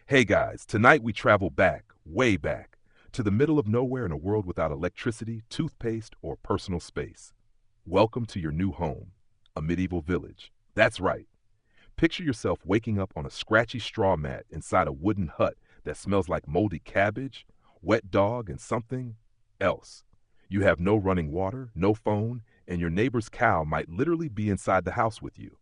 Hey guys, tonight we travel back, way back, to the middle of nowhere in a world without electricity, toothpaste, or personal space. Welcome to your new home, a medieval village. That's right. Picture yourself waking up on a scratchy straw mat inside a wooden hut that smells like moldy cabbage, wet dog, and something else. You have no running water, no phone, and your neighbor's cow might literally be inside the house with you.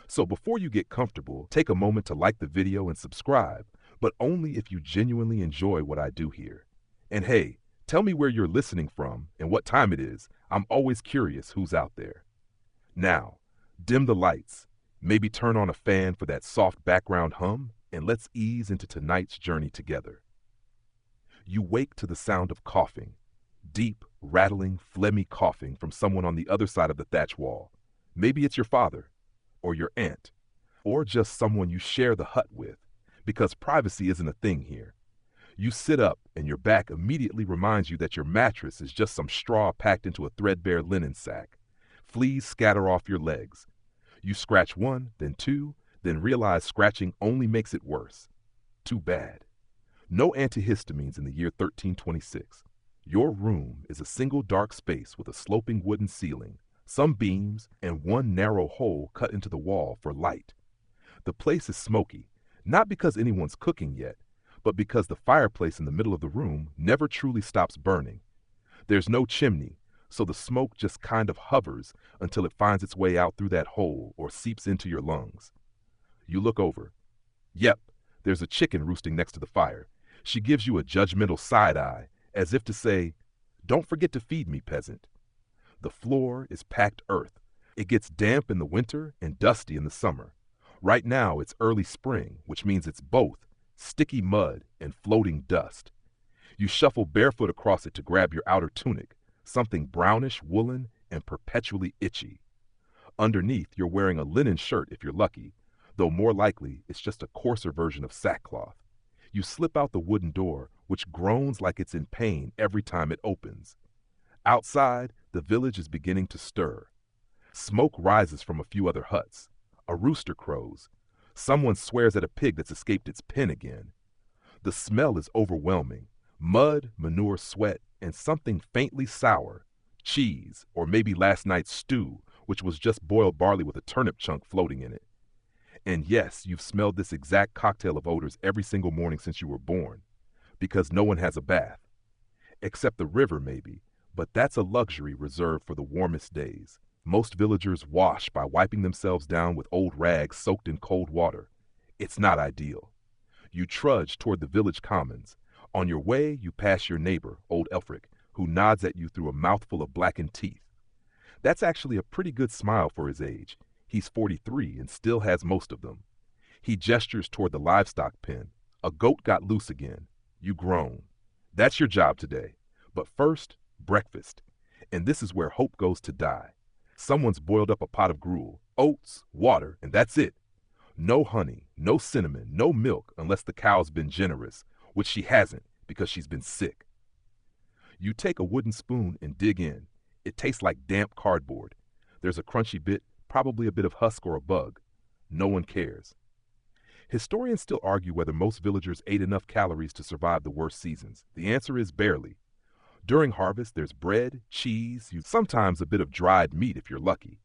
So before you get comfortable, take a moment to like the video and subscribe, but only if you genuinely enjoy what I do here. And hey, tell me where you're listening from and what time it is. I'm always curious who's out there. Now, dim the lights, maybe turn on a fan for that soft background hum, and let's ease into tonight's journey together. You wake to the sound of coughing, deep, rattling, phlegmy coughing from someone on the other side of the thatch wall. Maybe it's your father, or your aunt, or just someone you share the hut with, because privacy isn't a thing here. You sit up, and your back immediately reminds you that your mattress is just some straw packed into a threadbare linen sack. Fleas scatter off your legs. You scratch one, then two, then realize scratching only makes it worse. Too bad. No antihistamines in the year 1326. Your room is a single dark space with a sloping wooden ceiling, some beams, and one narrow hole cut into the wall for light. The place is smoky, not because anyone's cooking yet, but because the fireplace in the middle of the room never truly stops burning. There's no chimney, so the smoke just kind of hovers until it finds its way out through that hole or seeps into your lungs. You look over. Yep, there's a chicken roosting next to the fire. She gives you a judgmental side eye, as if to say, "Don't forget to feed me, peasant." The floor is packed earth. It gets damp in the winter and dusty in the summer. Right now it's early spring, which means it's both sticky mud and floating dust. You shuffle barefoot across it to grab your outer tunic, something brownish, woolen, and perpetually itchy. Underneath, you're wearing a linen shirt if you're lucky, though more likely it's just a coarser version of sackcloth. You slip out the wooden door, which groans like it's in pain every time it opens. Outside, the village is beginning to stir. Smoke rises from a few other huts. A rooster crows. Someone swears at a pig that's escaped its pen again. The smell is overwhelming. Mud, manure, sweat, and something faintly sour. Cheese, or maybe last night's stew, which was just boiled barley with a turnip chunk floating in it. And yes, you've smelled this exact cocktail of odors every single morning since you were born, because no one has a bath. Except the river, maybe. But that's a luxury reserved for the warmest days. Most villagers wash by wiping themselves down with old rags soaked in cold water. It's not ideal. You trudge toward the village commons. On your way, you pass your neighbor, old Elfric, who nods at you through a mouthful of blackened teeth. That's actually a pretty good smile for his age. He's 43 and still has most of them. He gestures toward the livestock pen. A goat got loose again. You groan. That's your job today. But first, breakfast. And this is where hope goes to die. Someone's boiled up a pot of gruel, oats, water, and that's it. No honey, no cinnamon, no milk unless the cow's been generous, which she hasn't because she's been sick. You take a wooden spoon and dig in. It tastes like damp cardboard. There's a crunchy bit, probably a bit of husk or a bug. No one cares. Historians still argue whether most villagers ate enough calories to survive the worst seasons. The answer is barely. During harvest, there's bread, cheese, sometimes a bit of dried meat if you're lucky.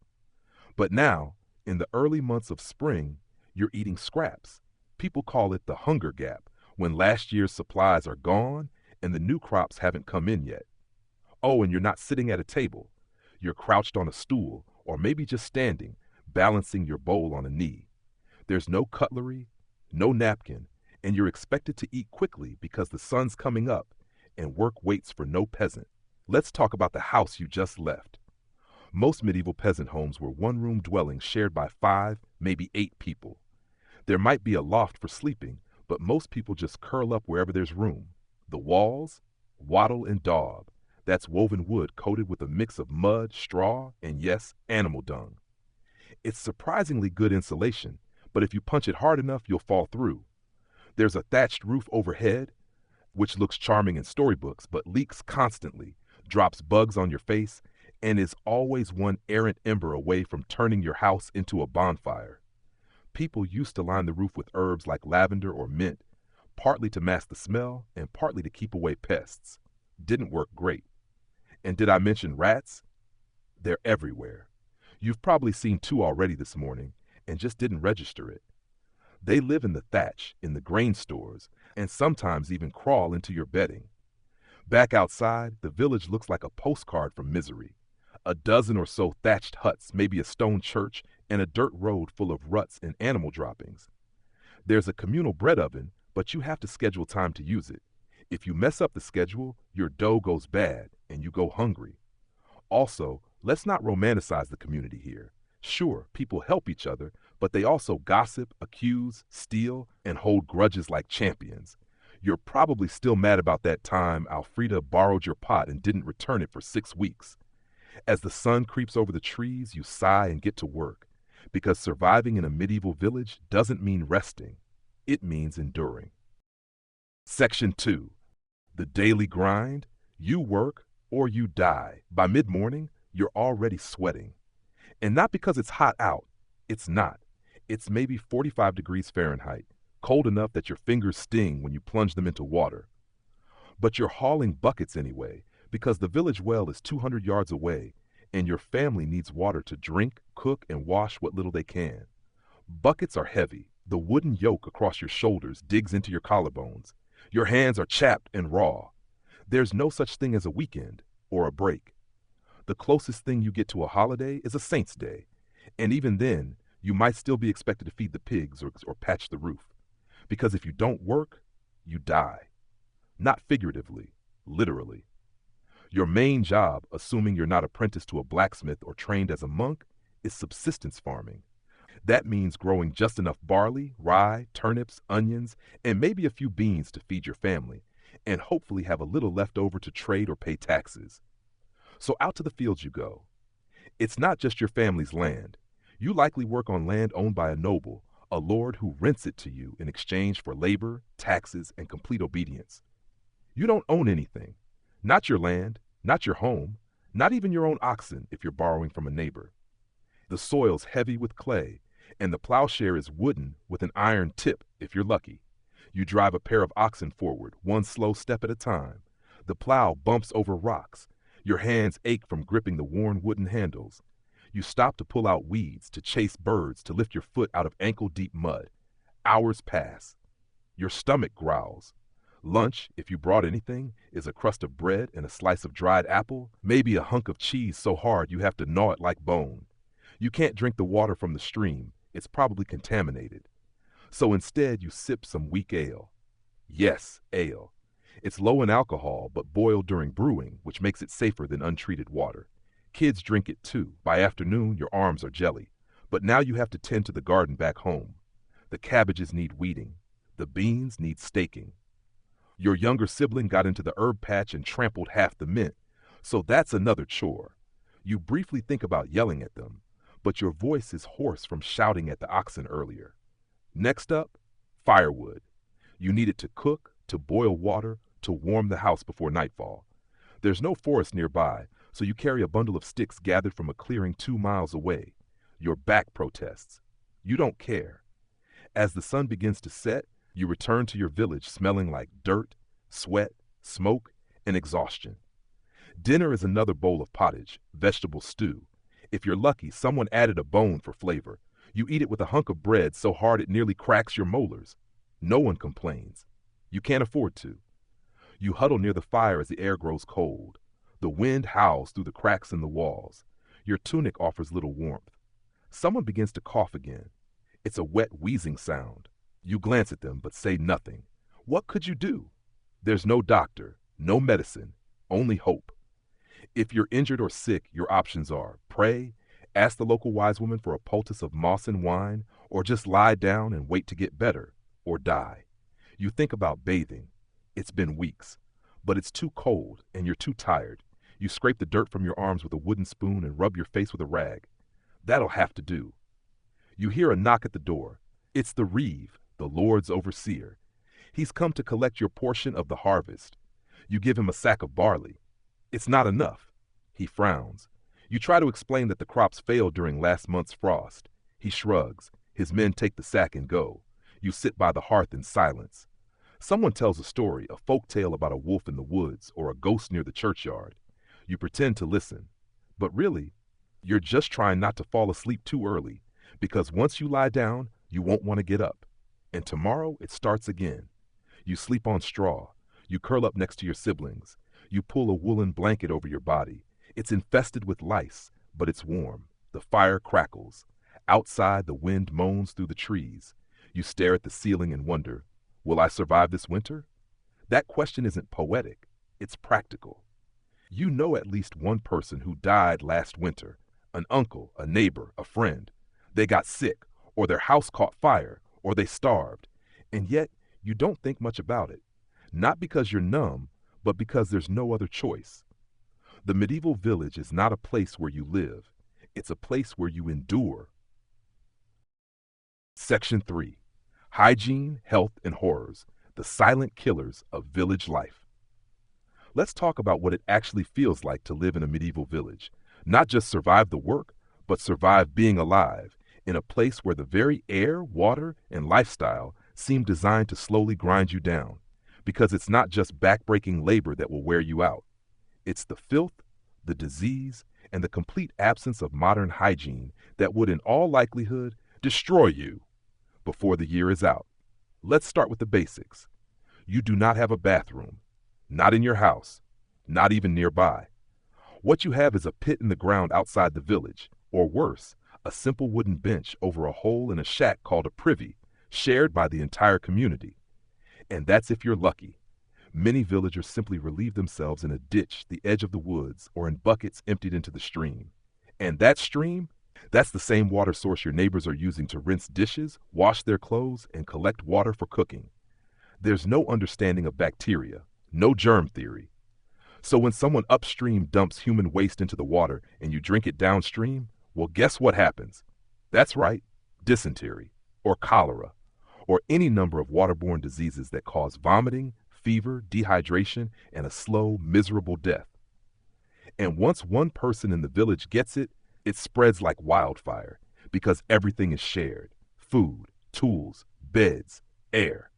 But now, in the early months of spring, you're eating scraps. People call it the hunger gap, when last year's supplies are gone and the new crops haven't come in yet. Oh, and you're not sitting at a table. You're crouched on a stool, or maybe just standing, balancing your bowl on a knee. There's no cutlery, no napkin, and you're expected to eat quickly because the sun's coming up and work waits for no peasant. Let's talk about the house you just left. Most medieval peasant homes were one-room dwellings shared by 5, maybe 8 people. There might be a loft for sleeping, but most people just curl up wherever there's room. The walls? Wattle and daub. That's woven wood coated with a mix of mud, straw, and yes, animal dung. It's surprisingly good insulation, but if you punch it hard enough, you'll fall through. There's a thatched roof overhead, which looks charming in storybooks, but leaks constantly, drops bugs on your face, and is always one errant ember away from turning your house into a bonfire. People used to line the roof with herbs like lavender or mint, partly to mask the smell and partly to keep away pests. Didn't work great. And did I mention rats? They're everywhere. You've probably seen two already this morning and just didn't register it. They live in the thatch, in the grain stores, and sometimes even crawl into your bedding. Back outside, the village looks like a postcard from misery. A dozen or so thatched huts, maybe a stone church, and a dirt road full of ruts and animal droppings. There's a communal bread oven, but you have to schedule time to use it. If you mess up the schedule, your dough goes bad and you go hungry. Also, let's not romanticize the community here. Sure, people help each other, but they also gossip, accuse, steal, and hold grudges like champions. You're probably still mad about that time Alfreda borrowed your pot and didn't return it for 6 weeks. As the sun creeps over the trees, you sigh and get to work, because surviving in a medieval village doesn't mean resting. It means enduring. Section 2. The daily grind. You work or you die. By mid-morning, you're already sweating. And not because it's hot out. It's not. It's maybe 45 degrees Fahrenheit, cold enough that your fingers sting when you plunge them into water. But you're hauling buckets anyway, because the village well is 200 yards away, and your family needs water to drink, cook, and wash what little they can. Buckets are heavy. The wooden yoke across your shoulders digs into your collarbones. Your hands are chapped and raw. There's no such thing as a weekend or a break. The closest thing you get to a holiday is a Saint's Day, and even then, you might still be expected to feed the pigs or patch the roof. Because if you don't work, you die. Not figuratively, literally. Your main job, assuming you're not apprenticed to a blacksmith or trained as a monk, is subsistence farming. That means growing just enough barley, rye, turnips, onions, and maybe a few beans to feed your family, and hopefully have a little left over to trade or pay taxes. So out to the fields you go. It's not just your family's land. You likely work on land owned by a noble, a lord who rents it to you in exchange for labor, taxes, and complete obedience. You don't own anything. Not your land, not your home, not even your own oxen if you're borrowing from a neighbor. The soil's heavy with clay, and the plowshare is wooden with an iron tip if you're lucky. You drive a pair of oxen forward, one slow step at a time. The plow bumps over rocks. Your hands ache from gripping the worn wooden handles. You stop to pull out weeds, to chase birds, to lift your foot out of ankle-deep mud. Hours pass. Your stomach growls. Lunch, if you brought anything, is a crust of bread and a slice of dried apple, maybe a hunk of cheese so hard you have to gnaw it like bone. You can't drink the water from the stream. It's probably contaminated. So instead, you sip some weak ale. Yes, ale. It's low in alcohol, but boiled during brewing, which makes it safer than untreated water. Kids drink it too. By afternoon, your arms are jelly. But now you have to tend to the garden back home. The cabbages need weeding. The beans need staking. Your younger sibling got into the herb patch and trampled half the mint, so that's another chore. You briefly think about yelling at them, but your voice is hoarse from shouting at the oxen earlier. Next up, firewood. You need it to cook, to boil water, to warm the house before nightfall. There's no forest nearby, so you carry a bundle of sticks gathered from a clearing 2 miles away. Your back protests. You don't care. As the sun begins to set, you return to your village smelling like dirt, sweat, smoke, and exhaustion. Dinner is another bowl of pottage, vegetable stew. If you're lucky, someone added a bone for flavor. You eat it with a hunk of bread so hard it nearly cracks your molars. No one complains. You can't afford to. You huddle near the fire as the air grows cold. The wind howls through the cracks in the walls. Your tunic offers little warmth. Someone begins to cough again. It's a wet, wheezing sound. You glance at them but say nothing. What could you do? There's no doctor, no medicine, only hope. If you're injured or sick, your options are pray, ask the local wise woman for a poultice of moss and wine, or just lie down and wait to get better, or die. You think about bathing. It's been weeks, but it's too cold and you're too tired. You scrape the dirt from your arms with a wooden spoon and rub your face with a rag. That'll have to do. You hear a knock at the door. It's the reeve, the Lord's overseer. He's come to collect your portion of the harvest. You give him a sack of barley. It's not enough. He frowns. You try to explain that the crops failed during last month's frost. He shrugs. His men take the sack and go. You sit by the hearth in silence. Someone tells a story, a folk tale about a wolf in the woods or a ghost near the churchyard. You pretend to listen, but really, you're just trying not to fall asleep too early, because once you lie down, you won't want to get up. And tomorrow it starts again. You sleep on straw. You curl up next to your siblings. You pull a woolen blanket over your body. It's infested with lice, but it's warm. The fire crackles. Outside, the wind moans through the trees. You stare at the ceiling and wonder, will I survive this winter? That question isn't poetic. It's practical. You know at least one person who died last winter. An uncle, a neighbor, a friend. They got sick, or their house caught fire, or they starved. And yet, you don't think much about it. Not because you're numb, but because there's no other choice. The medieval village is not a place where you live. It's a place where you endure. Section 3. Hygiene, Health, and Horrors, the silent killers of village life. Let's talk about what it actually feels like to live in a medieval village. Not just survive the work, but survive being alive in a place where the very air, water, and lifestyle seem designed to slowly grind you down. Because it's not just backbreaking labor that will wear you out. It's the filth, the disease, and the complete absence of modern hygiene that would in all likelihood destroy you before the year is out. Let's start with the basics. You do not have a bathroom. Not in your house. Not even nearby. What you have is a pit in the ground outside the village, or worse, a simple wooden bench over a hole in a shack called a privy, shared by the entire community. And that's if you're lucky. Many villagers simply relieve themselves in a ditch, the edge of the woods, or in buckets emptied into the stream. And that stream, that's the same water source your neighbors are using to rinse dishes, wash their clothes, and collect water for cooking. There's no understanding of bacteria, no germ theory. So when someone upstream dumps human waste into the water and you drink it downstream, well, guess what happens? That's right, dysentery, or cholera, or any number of waterborne diseases that cause vomiting, fever, dehydration, and a slow, miserable death. And once one person in the village gets it, it spreads like wildfire because everything is shared: food, tools, beds, air.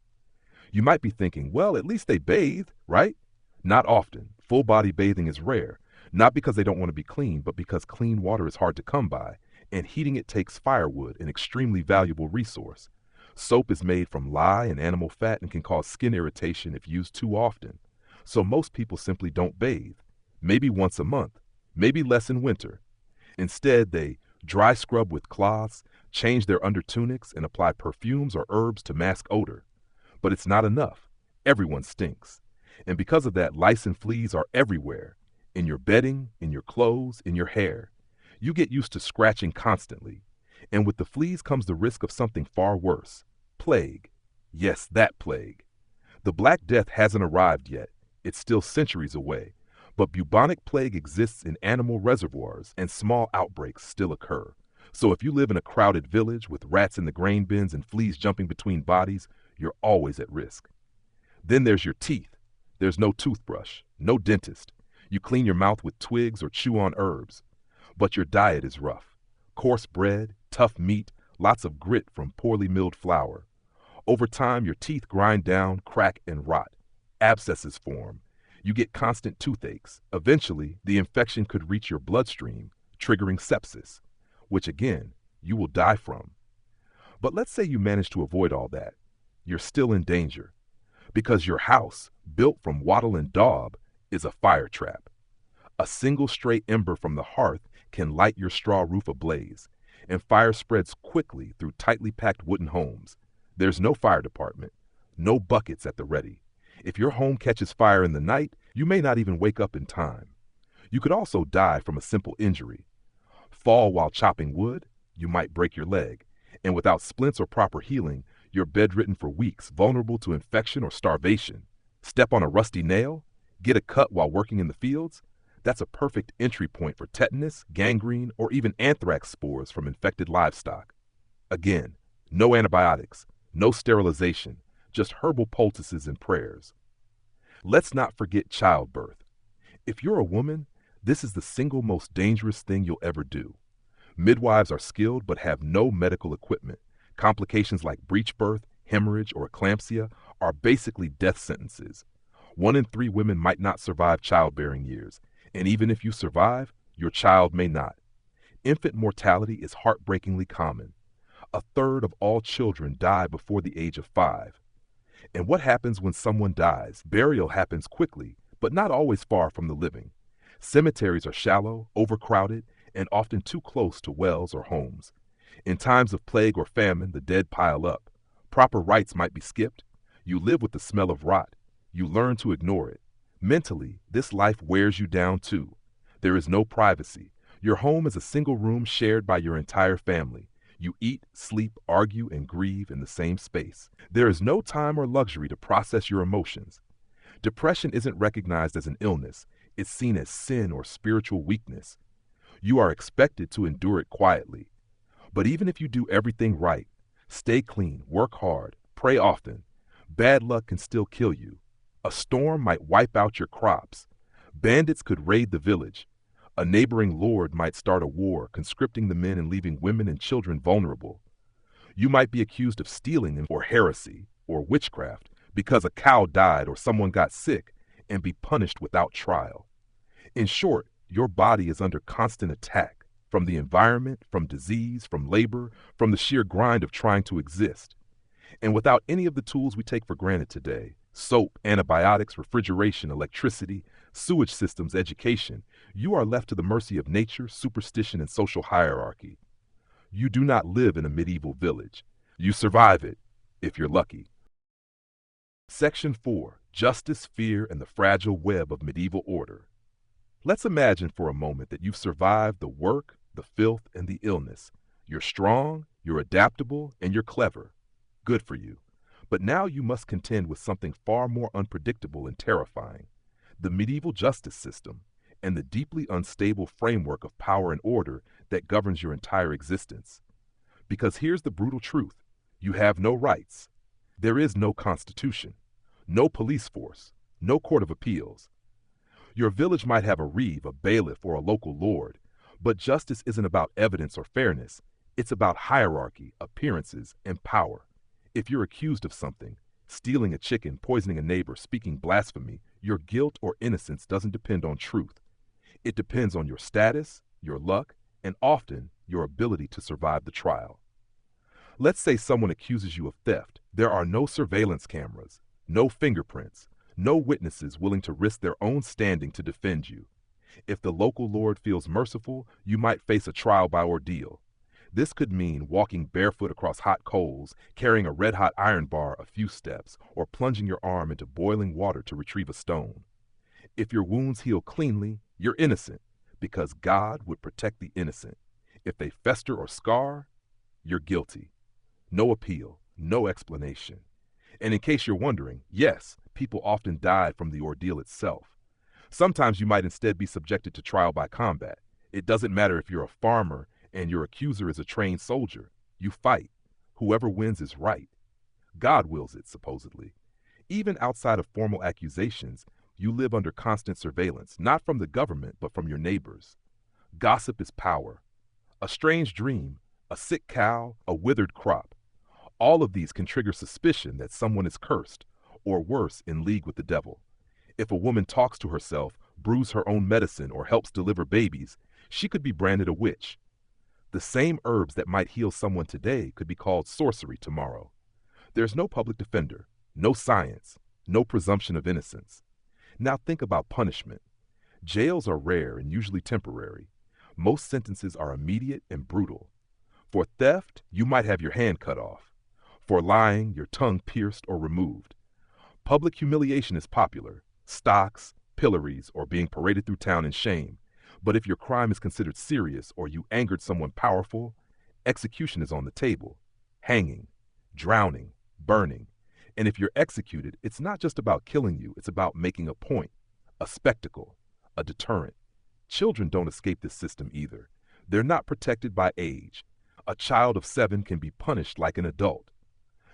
You might be thinking, well, at least they bathe, right? Not often. Full body bathing is rare, not because they don't want to be clean, but because clean water is hard to come by, and heating it takes firewood, an extremely valuable resource. Soap is made from lye and animal fat and can cause skin irritation if used too often. So most people simply don't bathe. Maybe once a month, maybe less in winter. Instead, they dry scrub with cloths, change their undertunics, and apply perfumes or herbs to mask odor. But it's not enough. Everyone stinks. And because of that, lice and fleas are everywhere. In your bedding, in your clothes, in your hair. You get used to scratching constantly. And with the fleas comes the risk of something far worse. Plague. Yes, that plague. The Black Death hasn't arrived yet. It's still centuries away. But bubonic plague exists in animal reservoirs, and small outbreaks still occur. So if you live in a crowded village with rats in the grain bins and fleas jumping between bodies, you're always at risk. Then there's your teeth. There's no toothbrush, no dentist. You clean your mouth with twigs or chew on herbs. But your diet is rough. Coarse bread, tough meat, lots of grit from poorly milled flour. Over time, your teeth grind down, crack, and rot. Abscesses form. You get constant toothaches. Eventually, the infection could reach your bloodstream, triggering sepsis, which again, you will die from. But let's say you manage to avoid all that. You're still in danger. Because your house, built from wattle and daub, is a fire trap. A single stray ember from the hearth can light your straw roof ablaze, and fire spreads quickly through tightly packed wooden homes. There's no fire department, no buckets at the ready. If your home catches fire in the night, you may not even wake up in time. You could also die from a simple injury. Fall while chopping wood, you might break your leg, and without splints or proper healing, you're bedridden for weeks, vulnerable to infection or starvation. Step on a rusty nail, get a cut while working in the fields. That's a perfect entry point for tetanus, gangrene, or even anthrax spores from infected livestock. Again, no antibiotics, no sterilization, just herbal poultices and prayers. Let's not forget childbirth. If you're a woman, this is the single most dangerous thing you'll ever do. Midwives are skilled but have no medical equipment. Complications like breech birth, hemorrhage, or eclampsia are basically death sentences. 1 in 3 women might not survive childbearing years, and even if you survive, your child may not. Infant mortality is heartbreakingly common. 1/3 of all children die before the age of 5. And what happens when someone dies? Burial happens quickly, but not always far from the living. Cemeteries are shallow, overcrowded, and often too close to wells or homes. In times of plague or famine, the dead pile up. Proper rites might be skipped. You live with the smell of rot. You learn to ignore it. Mentally, this life wears you down too. There is no privacy. Your home is a single room shared by your entire family. You eat, sleep, argue, and grieve in the same space. There is no time or luxury to process your emotions. Depression isn't recognized as an illness. It's seen as sin or spiritual weakness. You are expected to endure it quietly. But even if you do everything right, stay clean, work hard, pray often, bad luck can still kill you. A storm might wipe out your crops. Bandits could raid the village. A neighboring lord might start a war, conscripting the men and leaving women and children vulnerable. You might be accused of stealing or heresy or witchcraft because a cow died or someone got sick and be punished without trial. In short, your body is under constant attack from the environment, from disease, from labor, from the sheer grind of trying to exist. And without any of the tools we take for granted today, soap, antibiotics, refrigeration, electricity, sewage systems, education, you are left to the mercy of nature, superstition, and social hierarchy. You do not live in a medieval village. You survive it, if you're lucky. Section 4. Justice, Fear, and the Fragile Web of Medieval Order. Let's imagine for a moment that you've survived the work, the filth, and the illness. You're strong, you're adaptable, and you're clever. Good for you. But now you must contend with something far more unpredictable and terrifying: the medieval justice system and the deeply unstable framework of power and order that governs your entire existence. Because here's the brutal truth: you have no rights. There is no constitution, no police force, no court of appeals. Your village might have a reeve, a bailiff, or a local lord, but justice isn't about evidence or fairness. It's about hierarchy, appearances, and power. If you're accused of something, stealing a chicken, poisoning a neighbor, speaking blasphemy, your guilt or innocence doesn't depend on truth. It depends on your status, your luck, and often your ability to survive the trial. Let's say someone accuses you of theft. There are no surveillance cameras, no fingerprints, no witnesses willing to risk their own standing to defend you. If the local lord feels merciful, you might face a trial by ordeal. This could mean walking barefoot across hot coals, carrying a red-hot iron bar a few steps, or plunging your arm into boiling water to retrieve a stone. If your wounds heal cleanly, you're innocent, because God would protect the innocent. If they fester or scar, you're guilty. No appeal, no explanation. And in case you're wondering, yes, people often die from the ordeal itself. Sometimes you might instead be subjected to trial by combat. It doesn't matter if you're a farmer and your accuser is a trained soldier. You fight. Whoever wins is right. God wills it, supposedly. Even outside of formal accusations, you live under constant surveillance, not from the government, but from your neighbors. Gossip is power. A strange dream, a sick cow, a withered crop. All of these can trigger suspicion that someone is cursed, or worse, in league with the devil. If a woman talks to herself, brews her own medicine, or helps deliver babies, she could be branded a witch. The same herbs that might heal someone today could be called sorcery tomorrow. There's no public defender, no science, no presumption of innocence. Now think about punishment. Jails are rare and usually temporary. Most sentences are immediate and brutal. For theft, you might have your hand cut off. For lying, your tongue pierced or removed. Public humiliation is popular: stocks, pillories, or being paraded through town in shame. But if your crime is considered serious or you angered someone powerful, execution is on the table. Hanging, drowning, burning. And if you're executed, it's not just about killing you, it's about making a point, a spectacle, a deterrent. Children don't escape this system either. They're not protected by age. A child of 7 can be punished like an adult.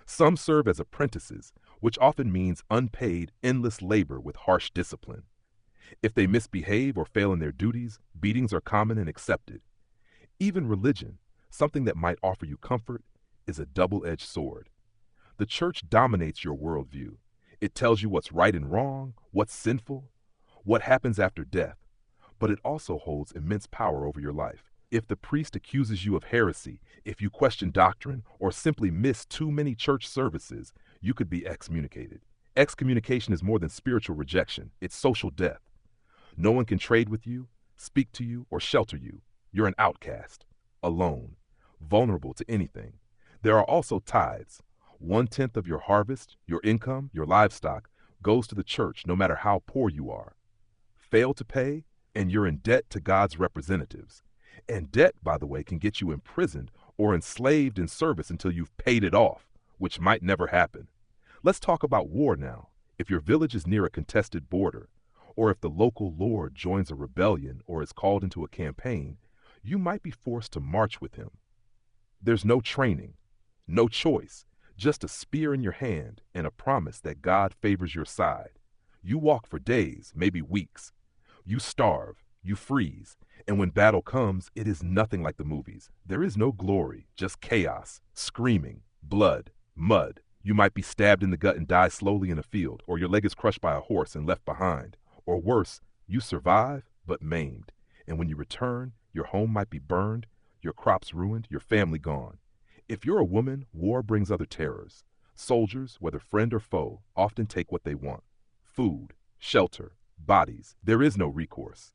Some serve as apprentices, which often means unpaid, endless labor with harsh discipline. If they misbehave or fail in their duties, beatings are common and accepted. Even religion, something that might offer you comfort, is a double-edged sword. The church dominates your worldview. It tells you what's right and wrong, what's sinful, what happens after death, but it also holds immense power over your life. If the priest accuses you of heresy, if you question doctrine, or simply miss too many church services, you could be excommunicated. Excommunication is more than spiritual rejection, it's social death. No one can trade with you, speak to you, or shelter you. You're an outcast, alone, vulnerable to anything. There are also tithes. 1/10 of your harvest, your income, your livestock, goes to the church no matter how poor you are. Fail to pay, and you're in debt to God's representatives. And debt, by the way, can get you imprisoned or enslaved in service until you've paid it off, which might never happen. Let's talk about war now. If your village is near a contested border, or if the local lord joins a rebellion or is called into a campaign, you might be forced to march with him. There's no training, no choice, just a spear in your hand and a promise that God favors your side. You walk for days, maybe weeks. You starve, you freeze, and when battle comes, it is nothing like the movies. There is no glory, just chaos, screaming, blood, mud. You might be stabbed in the gut and die slowly in a field, or your leg is crushed by a horse and left behind. Or worse, you survive, but maimed. And when you return, your home might be burned, your crops ruined, your family gone. If you're a woman, war brings other terrors. Soldiers, whether friend or foe, often take what they want. Food, shelter, bodies. There is no recourse.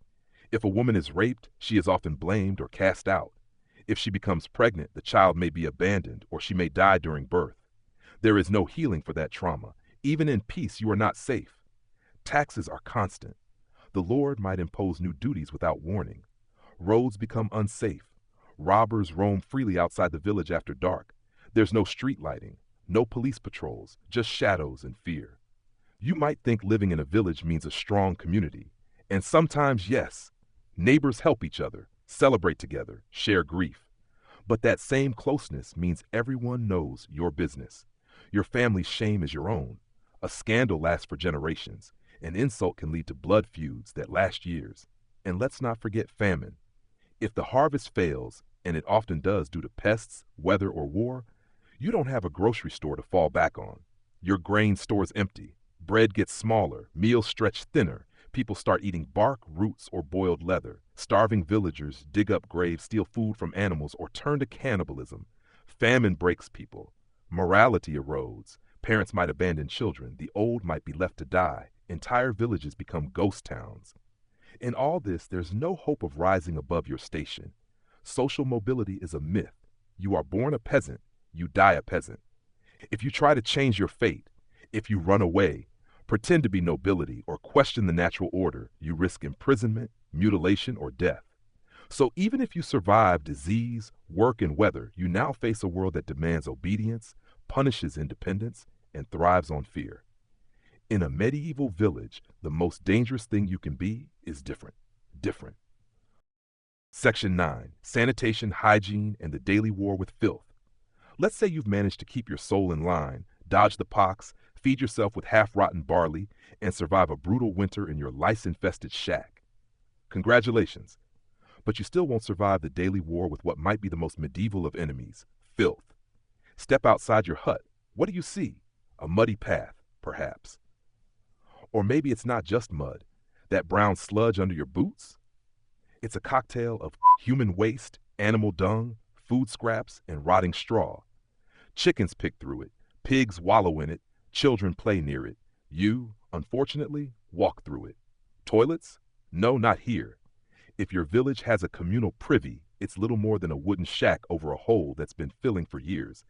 If a woman is raped, she is often blamed or cast out. If she becomes pregnant, the child may be abandoned or she may die during birth. There is no healing for that trauma. Even in peace, you are not safe. Taxes are constant. The Lord might impose new duties without warning. Roads become unsafe. Robbers roam freely outside the village after dark. There's no street lighting, no police patrols, just shadows and fear. You might think living in a village means a strong community. And sometimes, yes, neighbors help each other, celebrate together, share grief. But that same closeness means everyone knows your business. Your family's shame is your own. A scandal lasts for generations. An insult can lead to blood feuds that last years. And let's not forget famine. If the harvest fails, and it often does due to pests, weather, or war, you don't have a grocery store to fall back on. Your grain store's empty. Bread gets smaller, meals stretch thinner. People start eating bark, roots, or boiled leather. Starving villagers dig up graves, steal food from animals, or turn to cannibalism. Famine breaks people. Morality erodes. Parents might abandon children. The old might be left to die. Entire villages become ghost towns. In all this, there's no hope of rising above your station. Social mobility is a myth. You are born a peasant, you die a peasant. If you try to change your fate, if you run away, pretend to be nobility, or question the natural order, you risk imprisonment, mutilation, or death. So even if you survive disease, work, and weather, you now face a world that demands obedience, punishes independence, and thrives on fear. In a medieval village, the most dangerous thing you can be is different. Different. Section 9. Sanitation, hygiene, and the daily war with filth. Let's say you've managed to keep your soul in line, dodge the pox, feed yourself with half-rotten barley, and survive a brutal winter in your lice-infested shack. Congratulations. But you still won't survive the daily war with what might be the most medieval of enemies, filth. Step outside your hut. What do you see? A muddy path, perhaps. Or maybe it's not just mud, that brown sludge under your boots. It's a cocktail of human waste, animal dung, food scraps, and rotting straw. Chickens pick through it, pigs wallow in it, children play near it. You, unfortunately, walk through it. Toilets? No, not here. If your village has a communal privy, it's little more than a wooden shack over a hole that's been filling for years.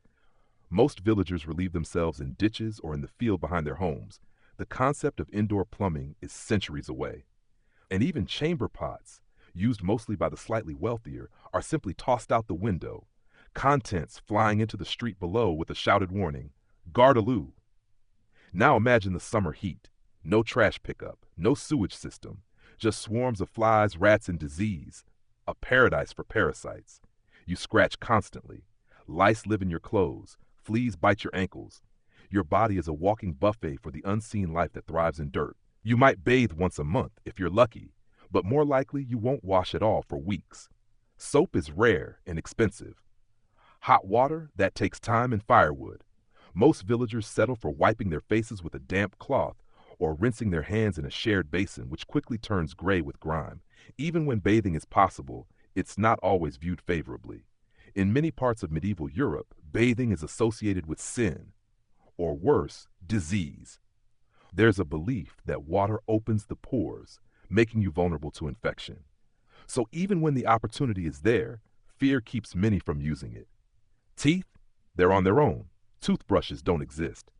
Most villagers relieve themselves in ditches or in the field behind their homes. The concept of indoor plumbing is centuries away. And even chamber pots, used mostly by the slightly wealthier, are simply tossed out the window, contents flying into the street below with a shouted warning, "Gardaloo." Now imagine the summer heat. No trash pickup, no sewage system, just swarms of flies, rats, and disease. A paradise for parasites. You scratch constantly. Lice live in your clothes. Fleas bite your ankles. Your body is a walking buffet for the unseen life that thrives in dirt. You might bathe once a month if you're lucky, but more likely you won't wash at all for weeks. Soap is rare and expensive. Hot water, that takes time and firewood. Most villagers settle for wiping their faces with a damp cloth or rinsing their hands in a shared basin, which quickly turns gray with grime. Even when bathing is possible, it's not always viewed favorably. In many parts of medieval Europe, bathing is associated with sin, or worse, disease. There's a belief that water opens the pores, making you vulnerable to infection. So even when the opportunity is there, fear keeps many from using it. Teeth? They're on their own. Toothbrushes don't exist.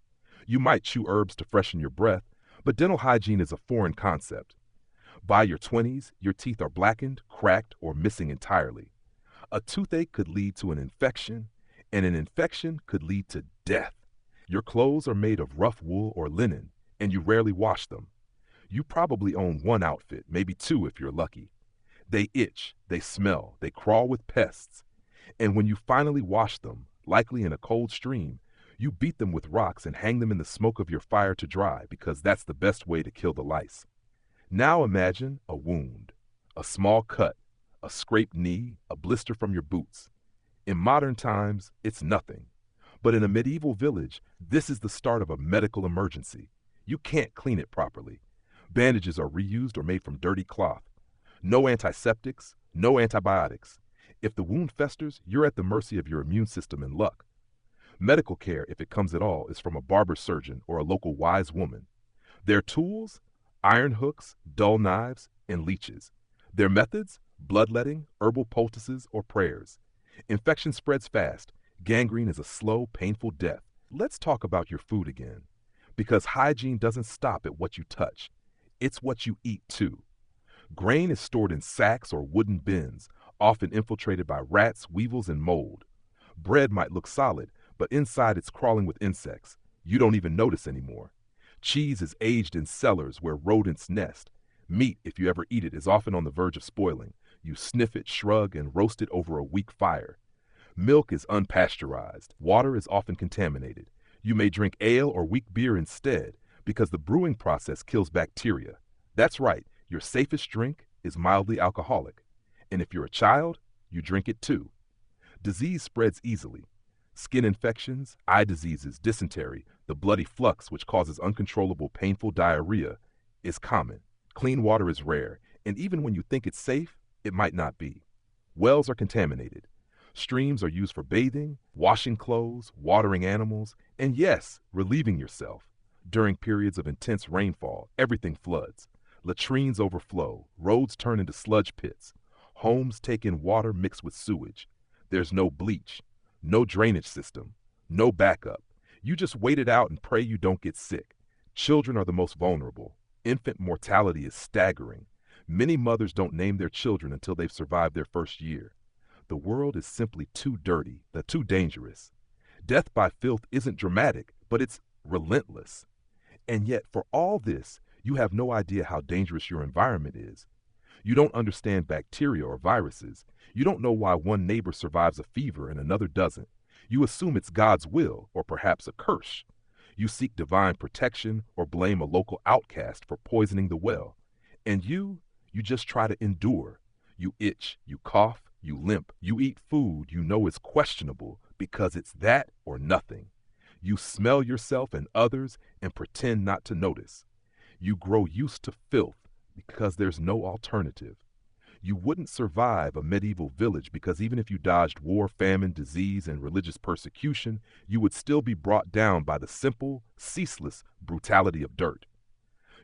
You might chew herbs to freshen your breath, but dental hygiene is a foreign concept. By your 20s, your teeth are blackened, cracked, or missing entirely. A toothache could lead to an infection, and an infection could lead to death. Your clothes are made of rough wool or linen, and you rarely wash them. You probably own one outfit, maybe two if you're lucky. They itch, they smell, they crawl with pests. And when you finally wash them, likely in a cold stream, you beat them with rocks and hang them in the smoke of your fire to dry because that's the best way to kill the lice. Now imagine a wound, a small cut, a scraped knee, a blister from your boots. In modern times, it's nothing. But in a medieval village, this is the start of a medical emergency. You can't clean it properly. Bandages are reused or made from dirty cloth. No antiseptics, no antibiotics. If the wound festers, you're at the mercy of your immune system and luck. Medical care, if it comes at all, is from a barber surgeon or a local wise woman. Their tools? Iron hooks, dull knives, and leeches. Their methods? Bloodletting, herbal poultices, or prayers. Infection spreads fast. Gangrene is a slow, painful death. Let's talk about your food again. Because hygiene doesn't stop at what you touch. It's what you eat, too. Grain is stored in sacks or wooden bins, often infiltrated by rats, weevils, and mold. Bread might look solid, but inside it's crawling with insects. You don't even notice anymore. Cheese is aged in cellars where rodents nest. Meat, if you ever eat it, is often on the verge of spoiling. You sniff it, shrug, and roast it over a weak fire. Milk is unpasteurized. Water is often contaminated. You may drink ale or weak beer instead because the brewing process kills bacteria. That's right, your safest drink is mildly alcoholic. And if you're a child, you drink it too. Disease spreads easily. Skin infections, eye diseases, dysentery, the bloody flux which causes uncontrollable painful diarrhea is common. Clean water is rare, and even when you think it's safe, it might not be. Wells are contaminated. Streams are used for bathing, washing clothes, watering animals, and yes, relieving yourself. During periods of intense rainfall, everything floods. Latrines overflow, roads turn into sludge pits. Homes take in water mixed with sewage. There's no bleach, no drainage system, no backup. You just wait it out and pray you don't get sick. Children are the most vulnerable. Infant mortality is staggering. Many mothers don't name their children until they've survived their first year. The world is simply too dirty, too dangerous. Death by filth isn't dramatic, but it's relentless. And yet, for all this, you have no idea how dangerous your environment is. You don't understand bacteria or viruses. You don't know why one neighbor survives a fever and another doesn't. You assume it's God's will, or perhaps a curse. You seek divine protection or blame a local outcast for poisoning the well. And you just try to endure. You itch, you cough, you limp, you eat food you know is questionable because it's that or nothing. You smell yourself and others and pretend not to notice. You grow used to filth because there's no alternative. You wouldn't survive a medieval village because even if you dodged war, famine, disease, and religious persecution, you would still be brought down by the simple, ceaseless brutality of dirt.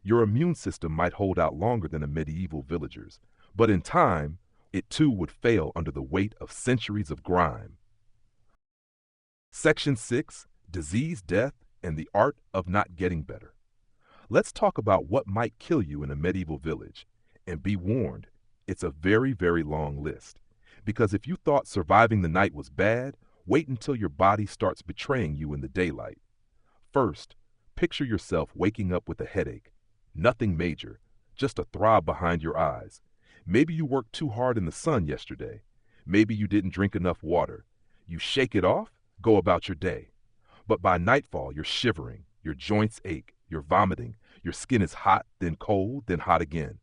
Your immune system might hold out longer than a medieval villager's, but in time, it too would fail under the weight of centuries of grime. Section 6, Disease, Death, and the Art of Not Getting Better. Let's talk about what might kill you in a medieval village. And be warned, it's a very, very long list. Because if you thought surviving the night was bad, wait until your body starts betraying you in the daylight. First, picture yourself waking up with a headache. Nothing major, just a throb behind your eyes. Maybe you worked too hard in the sun yesterday. Maybe you didn't drink enough water. You shake it off, go about your day. But by nightfall, you're shivering, your joints ache, you're vomiting, your skin is hot, then cold, then hot again.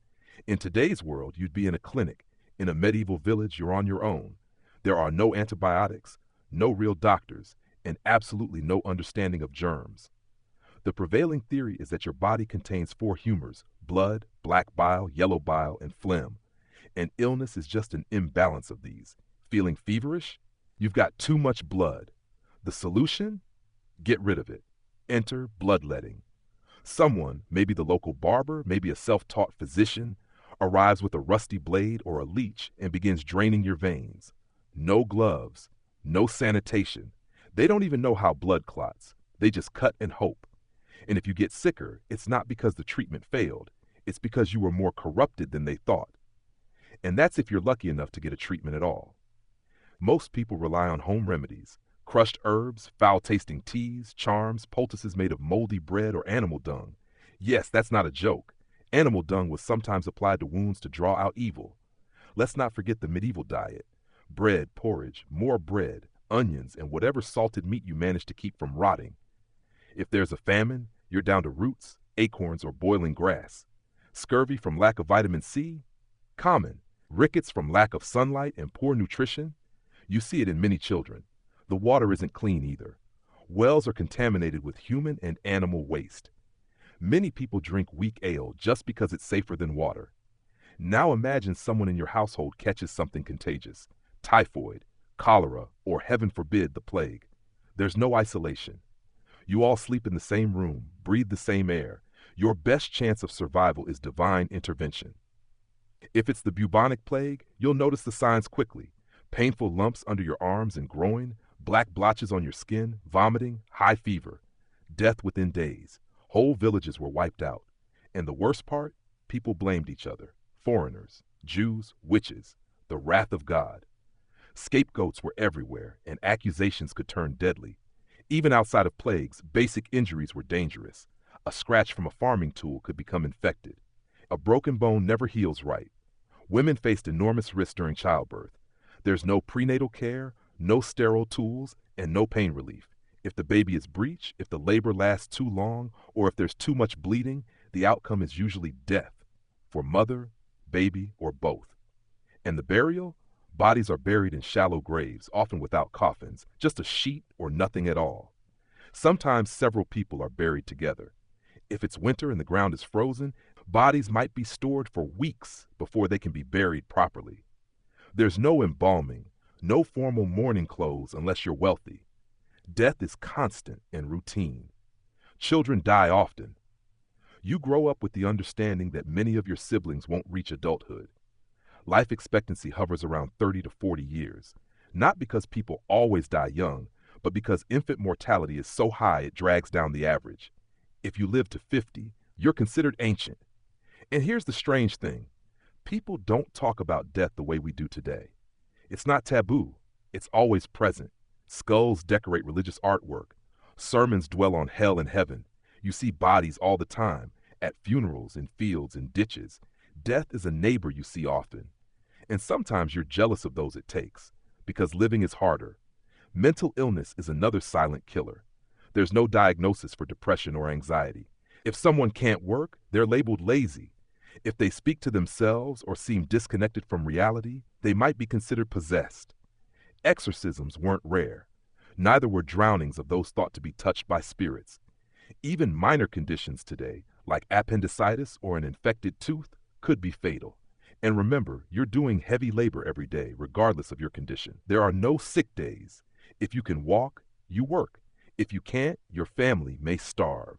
In today's world, you'd be in a clinic. In a medieval village, you're on your own. There are no antibiotics, no real doctors, and absolutely no understanding of germs. The prevailing theory is that your body contains four humors: blood, black bile, yellow bile, and phlegm. And illness is just an imbalance of these. Feeling feverish? You've got too much blood. The solution? Get rid of it. Enter bloodletting. Someone, maybe the local barber, maybe a self-taught physician, arrives with a rusty blade or a leech and begins draining your veins. No gloves, no sanitation. They don't even know how blood clots. They just cut and hope. And if you get sicker, it's not because the treatment failed. It's because you were more corrupted than they thought. And that's if you're lucky enough to get a treatment at all. Most people rely on home remedies: crushed herbs, foul-tasting teas, charms, poultices made of moldy bread or animal dung. Yes, that's not a joke. Animal dung was sometimes applied to wounds to draw out evil. Let's not forget the medieval diet: bread, porridge, more bread, onions, and whatever salted meat you managed to keep from rotting. If there's a famine, you're down to roots, acorns, or boiling grass. Scurvy from lack of vitamin C? Common. Rickets from lack of sunlight and poor nutrition? You see it in many children. The water isn't clean either. Wells are contaminated with human and animal waste. Many people drink weak ale just because it's safer than water. Now imagine someone in your household catches something contagious: typhoid, cholera, or heaven forbid, the plague. There's no isolation. You all sleep in the same room, breathe the same air. Your best chance of survival is divine intervention. If it's the bubonic plague, you'll notice the signs quickly: painful lumps under your arms and groin, black blotches on your skin, vomiting, high fever, death within days. Whole villages were wiped out. And the worst part? People blamed each other: foreigners, Jews, witches, the wrath of God. Scapegoats were everywhere, and accusations could turn deadly. Even outside of plagues, basic injuries were dangerous. A scratch from a farming tool could become infected. A broken bone never heals right. Women faced enormous risks during childbirth. There's no prenatal care, no sterile tools, and no pain relief. If the baby is breech, if the labor lasts too long, or if there's too much bleeding, the outcome is usually death, for mother, baby, or both. And the burial? Bodies are buried in shallow graves, often without coffins, just a sheet or nothing at all. Sometimes several people are buried together. If it's winter and the ground is frozen, bodies might be stored for weeks before they can be buried properly. There's no embalming, no formal mourning clothes unless you're wealthy. Death is constant and routine. Children die often. You grow up with the understanding that many of your siblings won't reach adulthood. Life expectancy hovers around 30 to 40 years, not because people always die young, but because infant mortality is so high it drags down the average. If you live to 50, you're considered ancient. And here's the strange thing: people don't talk about death the way we do today. It's not taboo. It's always present. Skulls decorate religious artwork. Sermons dwell on hell and heaven. You see bodies all the time, at funerals, in fields, in ditches. Death is a neighbor you see often. And sometimes you're jealous of those it takes, because living is harder. Mental illness is another silent killer. There's no diagnosis for depression or anxiety. If someone can't work, they're labeled lazy. If they speak to themselves or seem disconnected from reality, they might be considered possessed. Exorcisms weren't rare. Neither were drownings of those thought to be touched by spirits. Even minor conditions today, like appendicitis or an infected tooth, could be fatal. And remember, you're doing heavy labor every day, regardless of your condition. There are no sick days. If you can walk, you work. If you can't, your family may starve.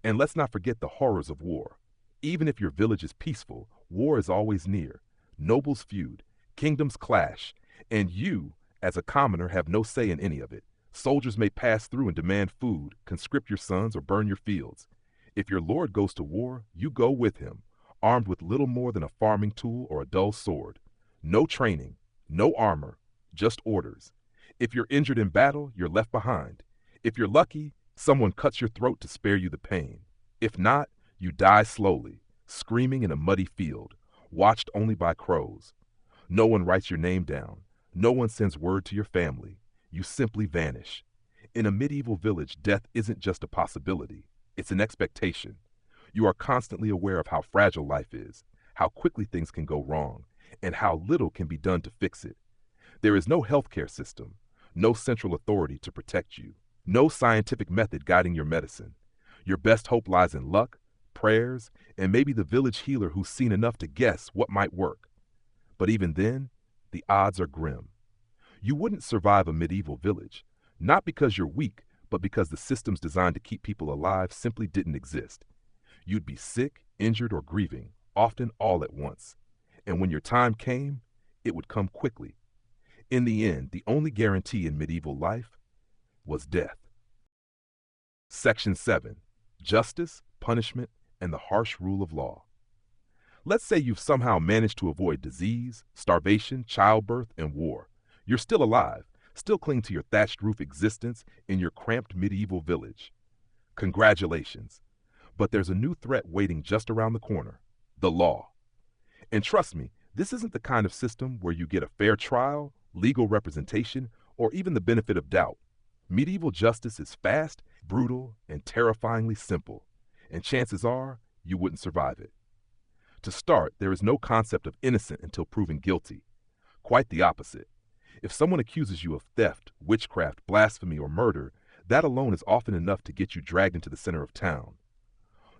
And let's not forget the horrors of war. Even if your village is peaceful, war is always near. Nobles feud, kingdoms clash, and you, as a commoner, have no say in any of it. Soldiers may pass through and demand food, conscript your sons, or burn your fields. If your lord goes to war, you go with him, armed with little more than a farming tool or a dull sword. No training, no armor, just orders. If you're injured in battle, you're left behind. If you're lucky, someone cuts your throat to spare you the pain. If not, you die slowly, screaming in a muddy field, watched only by crows. No one writes your name down. No one sends word to your family. You simply vanish. In a medieval village, death isn't just a possibility. It's an expectation. You are constantly aware of how fragile life is, how quickly things can go wrong, and how little can be done to fix it. There is no healthcare system, no central authority to protect you, no scientific method guiding your medicine. Your best hope lies in luck, prayers, and maybe the village healer who's seen enough to guess what might work. But even then, the odds are grim. You wouldn't survive a medieval village, not because you're weak, but because the systems designed to keep people alive simply didn't exist. You'd be sick, injured, or grieving, often all at once. And when your time came, it would come quickly. In the end, the only guarantee in medieval life was death. Section 7. Justice, Punishment, and the Harsh Rule of Law. Let's say you've somehow managed to avoid disease, starvation, childbirth, and war. You're still alive, still cling to your thatched roof existence in your cramped medieval village. Congratulations. But there's a new threat waiting just around the corner: the law. And trust me, this isn't the kind of system where you get a fair trial, legal representation, or even the benefit of doubt. Medieval justice is fast, brutal, and terrifyingly simple, and chances are you wouldn't survive it. To start, there is no concept of innocent until proven guilty. Quite the opposite. If someone accuses you of theft, witchcraft, blasphemy, or murder, that alone is often enough to get you dragged into the center of town.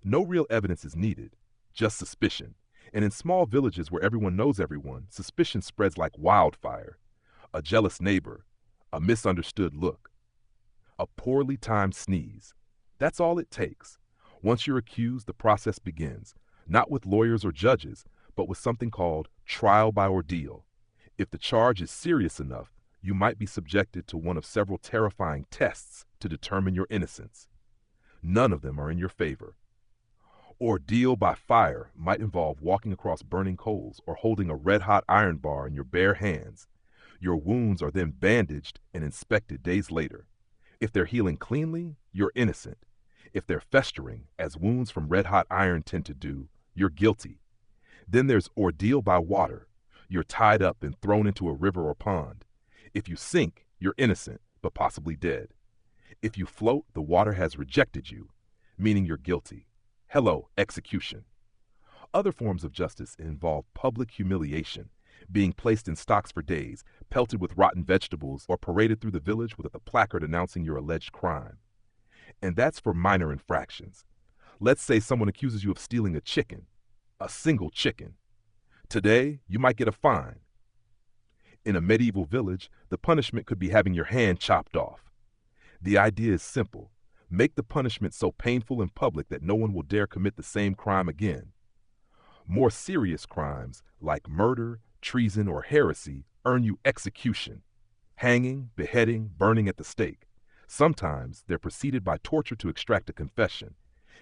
No real evidence is needed, just suspicion. And in small villages where everyone knows everyone, suspicion spreads like wildfire. A jealous neighbor, a misunderstood look, a poorly timed sneeze. That's all it takes. Once you're accused, the process begins, not with lawyers or judges, but with something called trial by ordeal. If the charge is serious enough, you might be subjected to one of several terrifying tests to determine your innocence. None of them are in your favor. Ordeal by fire might involve walking across burning coals or holding a red-hot iron bar in your bare hands. Your wounds are then bandaged and inspected days later. If they're healing cleanly, you're innocent. If they're festering, as wounds from red-hot iron tend to do, you're guilty. Then there's ordeal by water. You're tied up and thrown into a river or pond. If you sink, you're innocent, but possibly dead. If you float, the water has rejected you, meaning you're guilty. Hello, execution. Other forms of justice involve public humiliation, being placed in stocks for days, pelted with rotten vegetables, or paraded through the village with a placard announcing your alleged crime. And that's for minor infractions. Let's say someone accuses you of stealing a chicken, a single chicken. Today, you might get a fine. In a medieval village, the punishment could be having your hand chopped off. The idea is simple. Make the punishment so painful in public that no one will dare commit the same crime again. More serious crimes, like murder, treason, or heresy, earn you execution. Hanging, beheading, burning at the stake. Sometimes they're preceded by torture to extract a confession.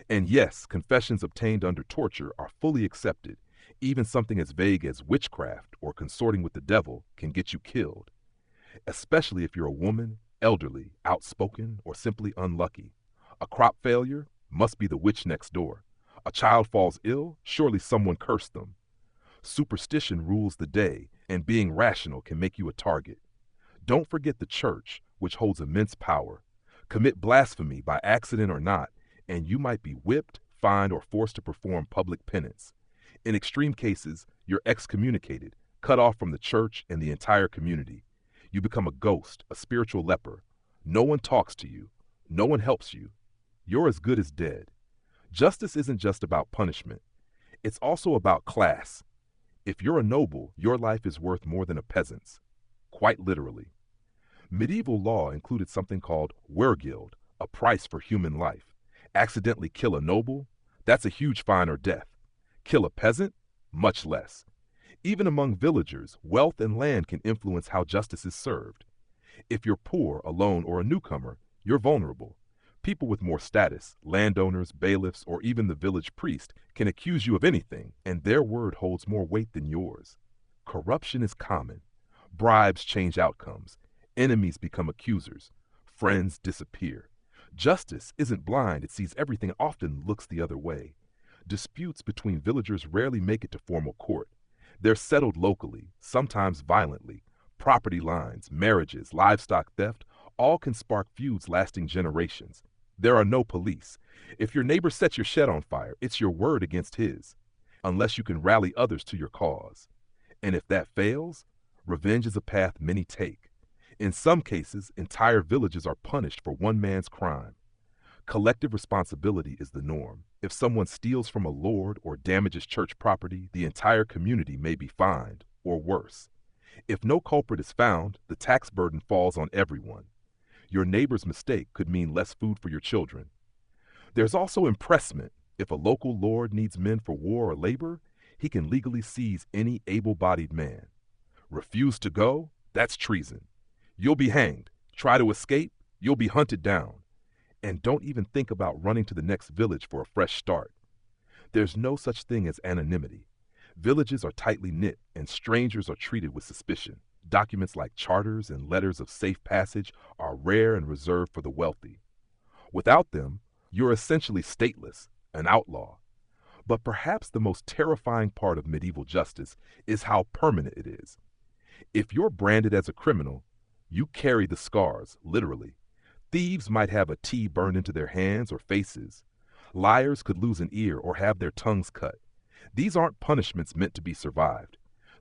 And yes, confessions obtained under torture are fully accepted. Even something as vague as witchcraft or consorting with the devil can get you killed. Especially if you're a woman, elderly, outspoken, or simply unlucky. A crop failure must be the witch next door. A child falls ill, surely someone cursed them. Superstition rules the day, and being rational can make you a target. Don't forget the church, which holds immense power. Commit blasphemy by accident or not, and you might be whipped, fined, or forced to perform public penance. In extreme cases, you're excommunicated, cut off from the church and the entire community. You become a ghost, a spiritual leper. No one talks to you. No one helps you. You're as good as dead. Justice isn't just about punishment. It's also about class. If you're a noble, your life is worth more than a peasant's. Quite literally. Medieval law included something called weregild, a price for human life. Accidentally kill a noble? That's a huge fine or death. Kill a peasant? Much less. Even among villagers, wealth and land can influence how justice is served. If you're poor, alone, or a newcomer, you're vulnerable. People with more status, landowners, bailiffs, or even the village priest, can accuse you of anything, and their word holds more weight than yours. Corruption is common. Bribes change outcomes. Enemies become accusers. Friends disappear. Justice isn't blind, it sees everything and often looks the other way. Disputes between villagers rarely make it to formal court. They're settled locally, sometimes violently. Property lines, marriages, livestock theft, all can spark feuds lasting generations. There are no police. If your neighbor sets your shed on fire, it's your word against his, unless you can rally others to your cause. And if that fails, revenge is a path many take. In some cases, entire villages are punished for one man's crime. Collective responsibility is the norm. If someone steals from a lord or damages church property, the entire community may be fined, or worse. If no culprit is found, the tax burden falls on everyone. Your neighbor's mistake could mean less food for your children. There's also impressment. If a local lord needs men for war or labor, he can legally seize any able-bodied man. Refuse to go? That's treason. You'll be hanged. Try to escape? You'll be hunted down. And don't even think about running to the next village for a fresh start. There's no such thing as anonymity. Villages are tightly knit, and strangers are treated with suspicion. Documents like charters and letters of safe passage are rare and reserved for the wealthy. Without them, you're essentially stateless, an outlaw. But perhaps the most terrifying part of medieval justice is how permanent it is. If you're branded as a criminal, you carry the scars, literally. Thieves might have a T burned into their hands or faces. Liars could lose an ear or have their tongues cut. These aren't punishments meant to be survived.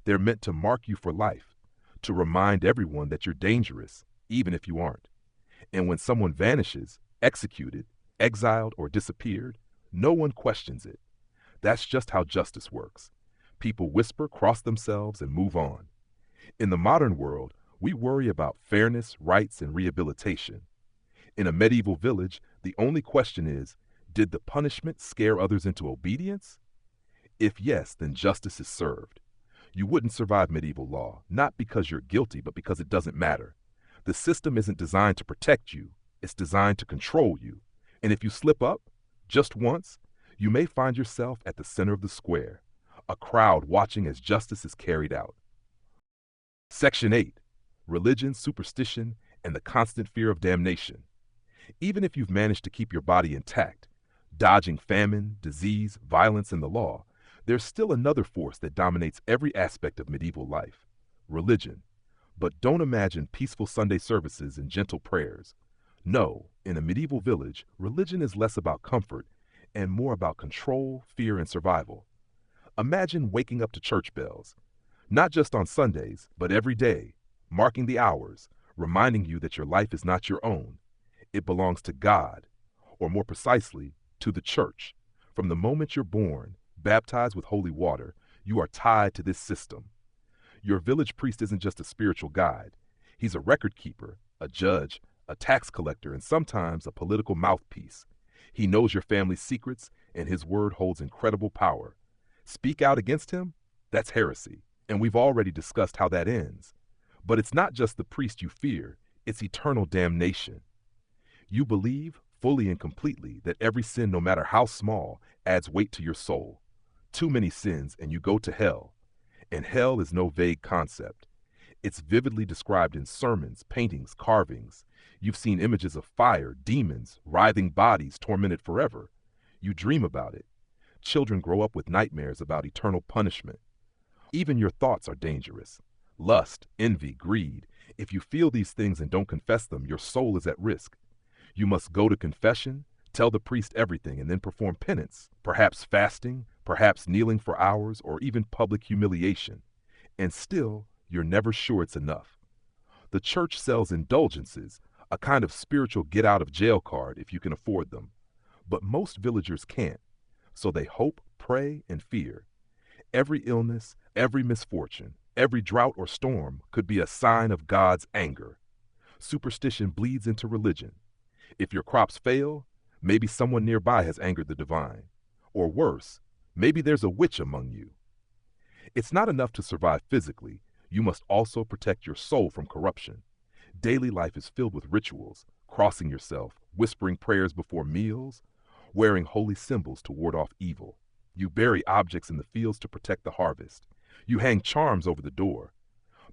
They're meant to mark you for life, to remind everyone that you're dangerous, even if you aren't. And when someone vanishes, executed, exiled, or disappeared, no one questions it. That's just how justice works. People whisper, cross themselves, and move on. In the modern world, we worry about fairness, rights, and rehabilitation. In a medieval village, the only question is, did the punishment scare others into obedience? If yes, then justice is served. You wouldn't survive medieval law, not because you're guilty, but because it doesn't matter. The system isn't designed to protect you, it's designed to control you. And if you slip up, just once, you may find yourself at the center of the square, a crowd watching as justice is carried out. Section 8. Religion, superstition, and the constant fear of damnation. Even if you've managed to keep your body intact, dodging famine, disease, violence, and the law, there's still another force that dominates every aspect of medieval life: religion. But don't imagine peaceful Sunday services and gentle prayers. No, in a medieval village, religion is less about comfort and more about control, fear, and survival. Imagine waking up to church bells, not just on Sundays, but every day, marking the hours, reminding you that your life is not your own. It belongs to God, or more precisely, to the church. From the moment you're born, baptized with holy water, you are tied to this system. Your village priest isn't just a spiritual guide. He's a record keeper, a judge, a tax collector, and sometimes a political mouthpiece. He knows your family's secrets, and his word holds incredible power. Speak out against him? That's heresy, and we've already discussed how that ends. But it's not just the priest you fear, it's eternal damnation. You believe, fully and completely, that every sin, no matter how small, adds weight to your soul. Too many sins, and you go to hell. And hell is no vague concept. It's vividly described in sermons, paintings, carvings. You've seen images of fire, demons, writhing bodies tormented forever. You dream about it. Children grow up with nightmares about eternal punishment. Even your thoughts are dangerous. Lust, envy, greed. If you feel these things and don't confess them, your soul is at risk. You must go to confession, tell the priest everything, and then perform penance, perhaps fasting, perhaps kneeling for hours, or even public humiliation. And still, you're never sure it's enough. The church sells indulgences, a kind of spiritual get-out-of-jail card if you can afford them. But most villagers can't, so they hope, pray, and fear. Every illness, every misfortune, every drought or storm could be a sign of God's anger. Superstition bleeds into religion. If your crops fail, maybe someone nearby has angered the divine. Or worse, maybe there's a witch among you. It's not enough to survive physically. You must also protect your soul from corruption. Daily life is filled with rituals, crossing yourself, whispering prayers before meals, wearing holy symbols to ward off evil. You bury objects in the fields to protect the harvest. You hang charms over the door.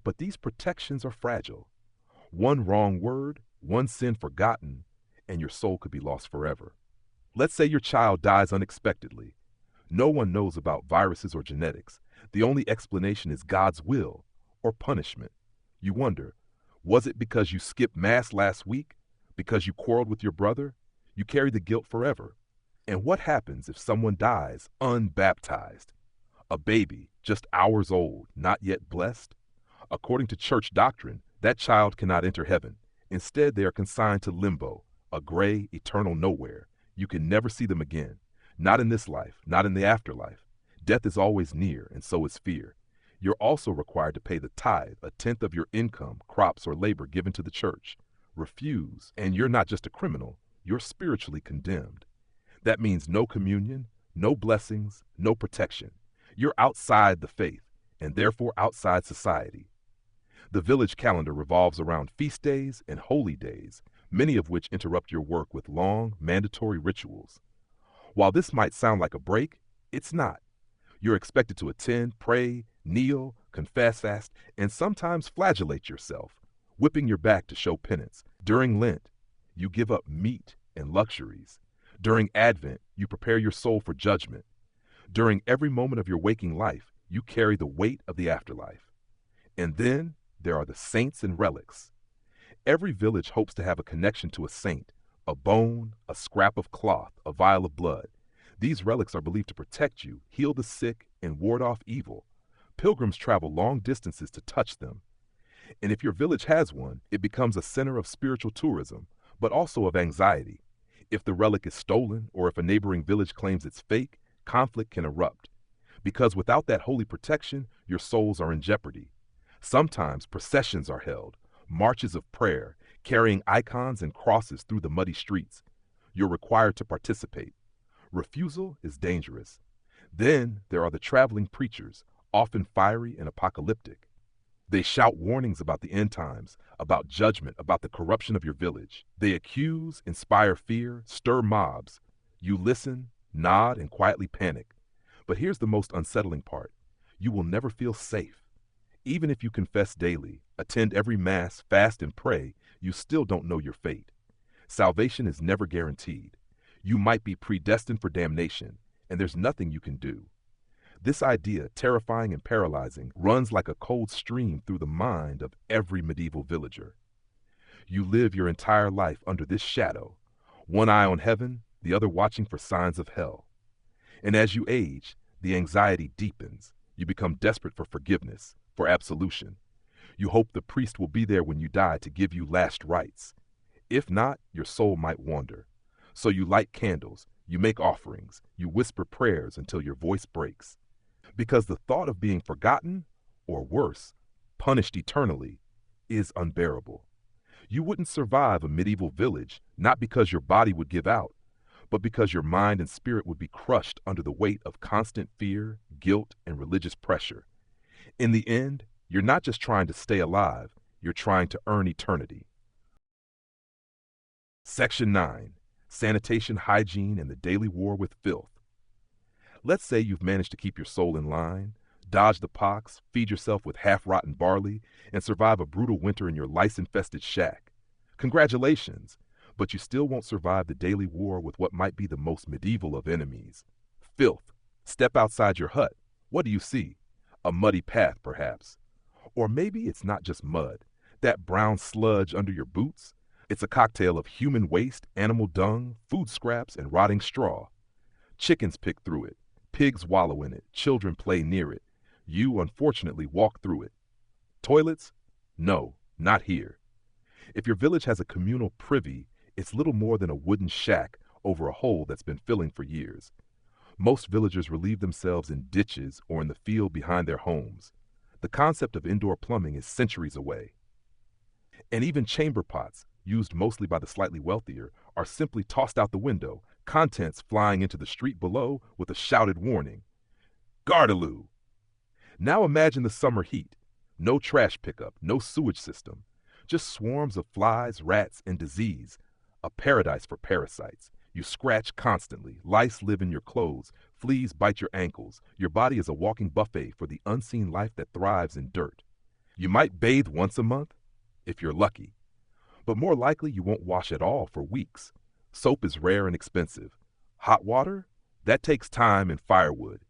But these protections are fragile. One wrong word, one sin forgotten, and your soul could be lost forever. Let's say your child dies unexpectedly. No one knows about viruses or genetics. The only explanation is God's will or punishment. You wonder, was it because you skipped Mass last week? Because you quarreled with your brother? You carry the guilt forever. And what happens if someone dies unbaptized? A baby, just hours old, not yet blessed? According to church doctrine, That child cannot enter heaven. Instead, they are consigned to limbo, a gray, eternal nowhere. You can never see them again. Not in this life, not in the afterlife. Death is always near, and so is fear. You're also required to pay the tithe, a tenth of your income, crops, or labor given to the church. Refuse, and you're not just a criminal, you're spiritually condemned. That means no communion, no blessings, no protection. You're outside the faith, and therefore outside society. The village calendar revolves around feast days and holy days, many of which interrupt your work with long, mandatory rituals. While this might sound like a break, it's not. You're expected to attend, pray, kneel, confess, fast, and sometimes flagellate yourself, whipping your back to show penance. During Lent, you give up meat and luxuries. During Advent, you prepare your soul for judgment. During every moment of your waking life, you carry the weight of the afterlife. And then there are the saints and relics. Every village hopes to have a connection to a saint, a bone, a scrap of cloth, a vial of blood. These relics are believed to protect you, heal the sick, and ward off evil. Pilgrims travel long distances to touch them. And if your village has one, it becomes a center of spiritual tourism, but also of anxiety. If the relic is stolen, or if a neighboring village claims it's fake, conflict can erupt. Because without that holy protection, your souls are in jeopardy. Sometimes processions are held, marches of prayer, carrying icons and crosses through the muddy streets. You're required to participate. Refusal is dangerous. Then there are the traveling preachers, often fiery and apocalyptic. They shout warnings about the end times, about judgment, about the corruption of your village. They accuse, inspire fear, stir mobs. You listen, nod, and quietly panic. But here's the most unsettling part. You will never feel safe. Even if you confess daily, attend every mass, fast, and pray, you still don't know your fate. Salvation is never guaranteed. You might be predestined for damnation, and there's nothing you can do. This idea, terrifying and paralyzing, runs like a cold stream through the mind of every medieval villager. You live your entire life under this shadow, one eye on heaven, the other watching for signs of hell. And as you age, the anxiety deepens. You become desperate for forgiveness, for absolution. You hope the priest will be there when you die to give you last rites. If not, your soul might wander. So you light candles, you make offerings, you whisper prayers until your voice breaks. Because the thought of being forgotten, or worse, punished eternally, is unbearable. You wouldn't survive a medieval village, not because your body would give out, but because your mind and spirit would be crushed under the weight of constant fear, guilt, and religious pressure. In the end, you're not just trying to stay alive, you're trying to earn eternity. Section 9. Sanitation, hygiene, and the daily war with filth. Let's say you've managed to keep your soul in line, dodge the pox, feed yourself with half-rotten barley, and survive a brutal winter in your lice-infested shack. Congratulations, but you still won't survive the daily war with what might be the most medieval of enemies. Filth. Step outside your hut. What do you see? A muddy path, perhaps. Or maybe it's not just mud. That brown sludge under your boots? It's a cocktail of human waste, animal dung, food scraps, and rotting straw. Chickens pick through it. Pigs wallow in it. Children play near it. You, unfortunately, walk through it. Toilets? No, not here. If your village has a communal privy, it's little more than a wooden shack over a hole that's been filling for years. Most villagers relieve themselves in ditches or in the field behind their homes. The concept of indoor plumbing is centuries away. And even chamber pots, used mostly by the slightly wealthier, are simply tossed out the window, contents flying into the street below with a shouted warning. Gardaloo! Now imagine the summer heat. No trash pickup, no sewage system. Just swarms of flies, rats, and disease. A paradise for parasites. You scratch constantly. Lice live in your clothes. Fleas bite your ankles. Your body is a walking buffet for the unseen life that thrives in dirt. You might bathe once a month, if you're lucky. But more likely you won't wash at all for weeks. Soap is rare and expensive. Hot water? That takes time and firewood.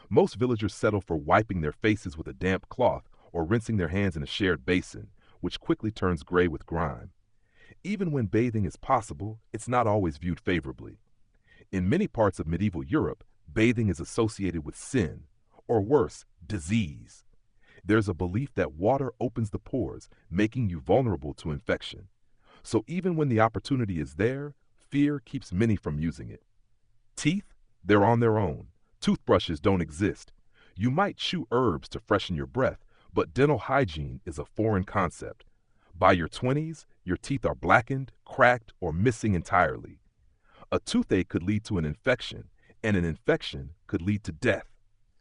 Most villagers settle for wiping their faces with a damp cloth or rinsing their hands in a shared basin, which quickly turns gray with grime. Even when bathing is possible, it's not always viewed favorably. In many parts of medieval Europe, bathing is associated with sin, or worse, disease. There's a belief that water opens the pores, making you vulnerable to infection. So even when the opportunity is there, fear keeps many from using it. Teeth? They're on their own. Toothbrushes don't exist. You might chew herbs to freshen your breath, but dental hygiene is a foreign concept. By your 20s, your teeth are blackened, cracked, or missing entirely. A toothache could lead to an infection, and an infection could lead to death.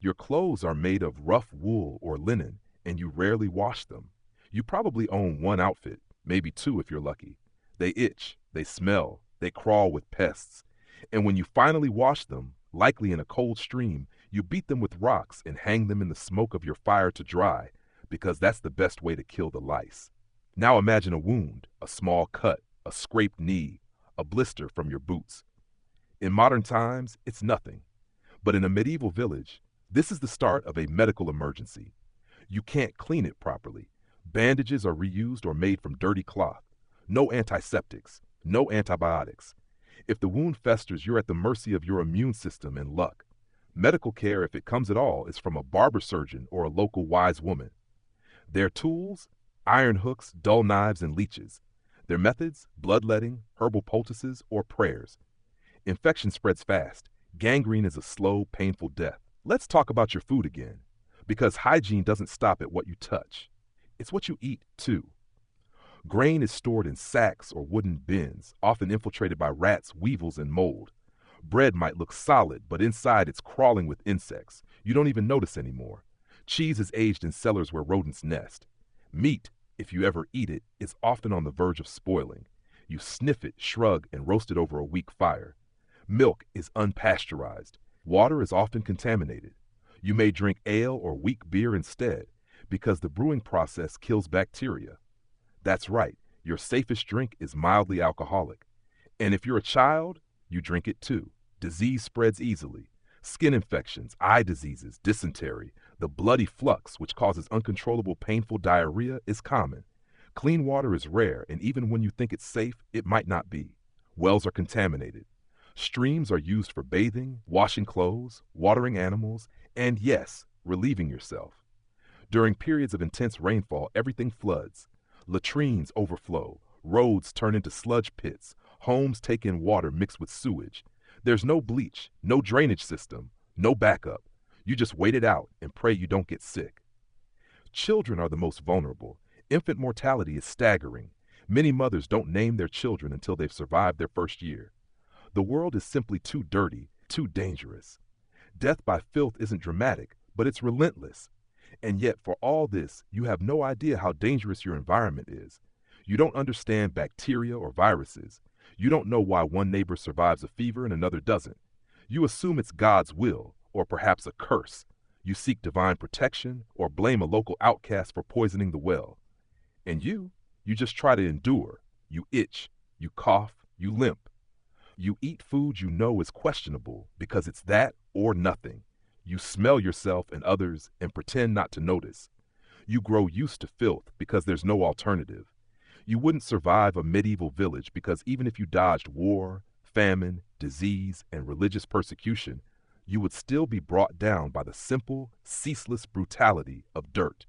Your clothes are made of rough wool or linen, and you rarely wash them. You probably own one outfit, maybe two if you're lucky. They itch, they smell, they crawl with pests. And when you finally wash them, likely in a cold stream, you beat them with rocks and hang them in the smoke of your fire to dry, because that's the best way to kill the lice. Now imagine a wound, a small cut, a scraped knee, a blister from your boots. In modern times, it's nothing. But in a medieval village, this is the start of a medical emergency. You can't clean it properly. Bandages are reused or made from dirty cloth. No antiseptics, no antibiotics. If the wound festers, you're at the mercy of your immune system and luck. Medical care, if it comes at all, is from a barber surgeon or a local wise woman. Their tools? Iron hooks, dull knives, and leeches. Their methods? Bloodletting, herbal poultices, or prayers. Infection spreads fast. Gangrene is a slow, painful death. Let's talk about your food again, because hygiene doesn't stop at what you touch. It's what you eat, too. Grain is stored in sacks or wooden bins, often infiltrated by rats, weevils, and mold. Bread might look solid, but inside it's crawling with insects. You don't even notice anymore. Cheese is aged in cellars where rodents nest. Meat, if you ever eat it, is often on the verge of spoiling. You sniff it, shrug, and roast it over a weak fire. Milk is unpasteurized. Water is often contaminated. You may drink ale or weak beer instead, because the brewing process kills bacteria. That's right, your safest drink is mildly alcoholic. And if you're a child, you drink it too. Disease spreads easily. Skin infections, eye diseases, dysentery, the bloody flux, which causes uncontrollable painful diarrhea, is common. Clean water is rare, and even when you think it's safe, it might not be. Wells are contaminated. Streams are used for bathing, washing clothes, watering animals, and yes, relieving yourself. During periods of intense rainfall, everything floods. Latrines overflow, roads turn into sludge pits, homes take in water mixed with sewage. There's no bleach, no drainage system, no backup. You just wait it out and pray you don't get sick. Children are the most vulnerable. Infant mortality is staggering. Many mothers don't name their children until they've survived their first year. The world is simply too dirty, too dangerous. Death by filth isn't dramatic, but it's relentless. And yet, for all this, you have no idea how dangerous your environment is. You don't understand bacteria or viruses. You don't know why one neighbor survives a fever and another doesn't. You assume it's God's will, or perhaps a curse. You seek divine protection, or blame a local outcast for poisoning the well. And you just try to endure. You itch, you cough, you limp. You eat food you know is questionable because it's that or nothing. You smell yourself and others and pretend not to notice. You grow used to filth because there's no alternative. You wouldn't survive a medieval village because even if you dodged war, famine, disease, and religious persecution, you would still be brought down by the simple, ceaseless brutality of dirt.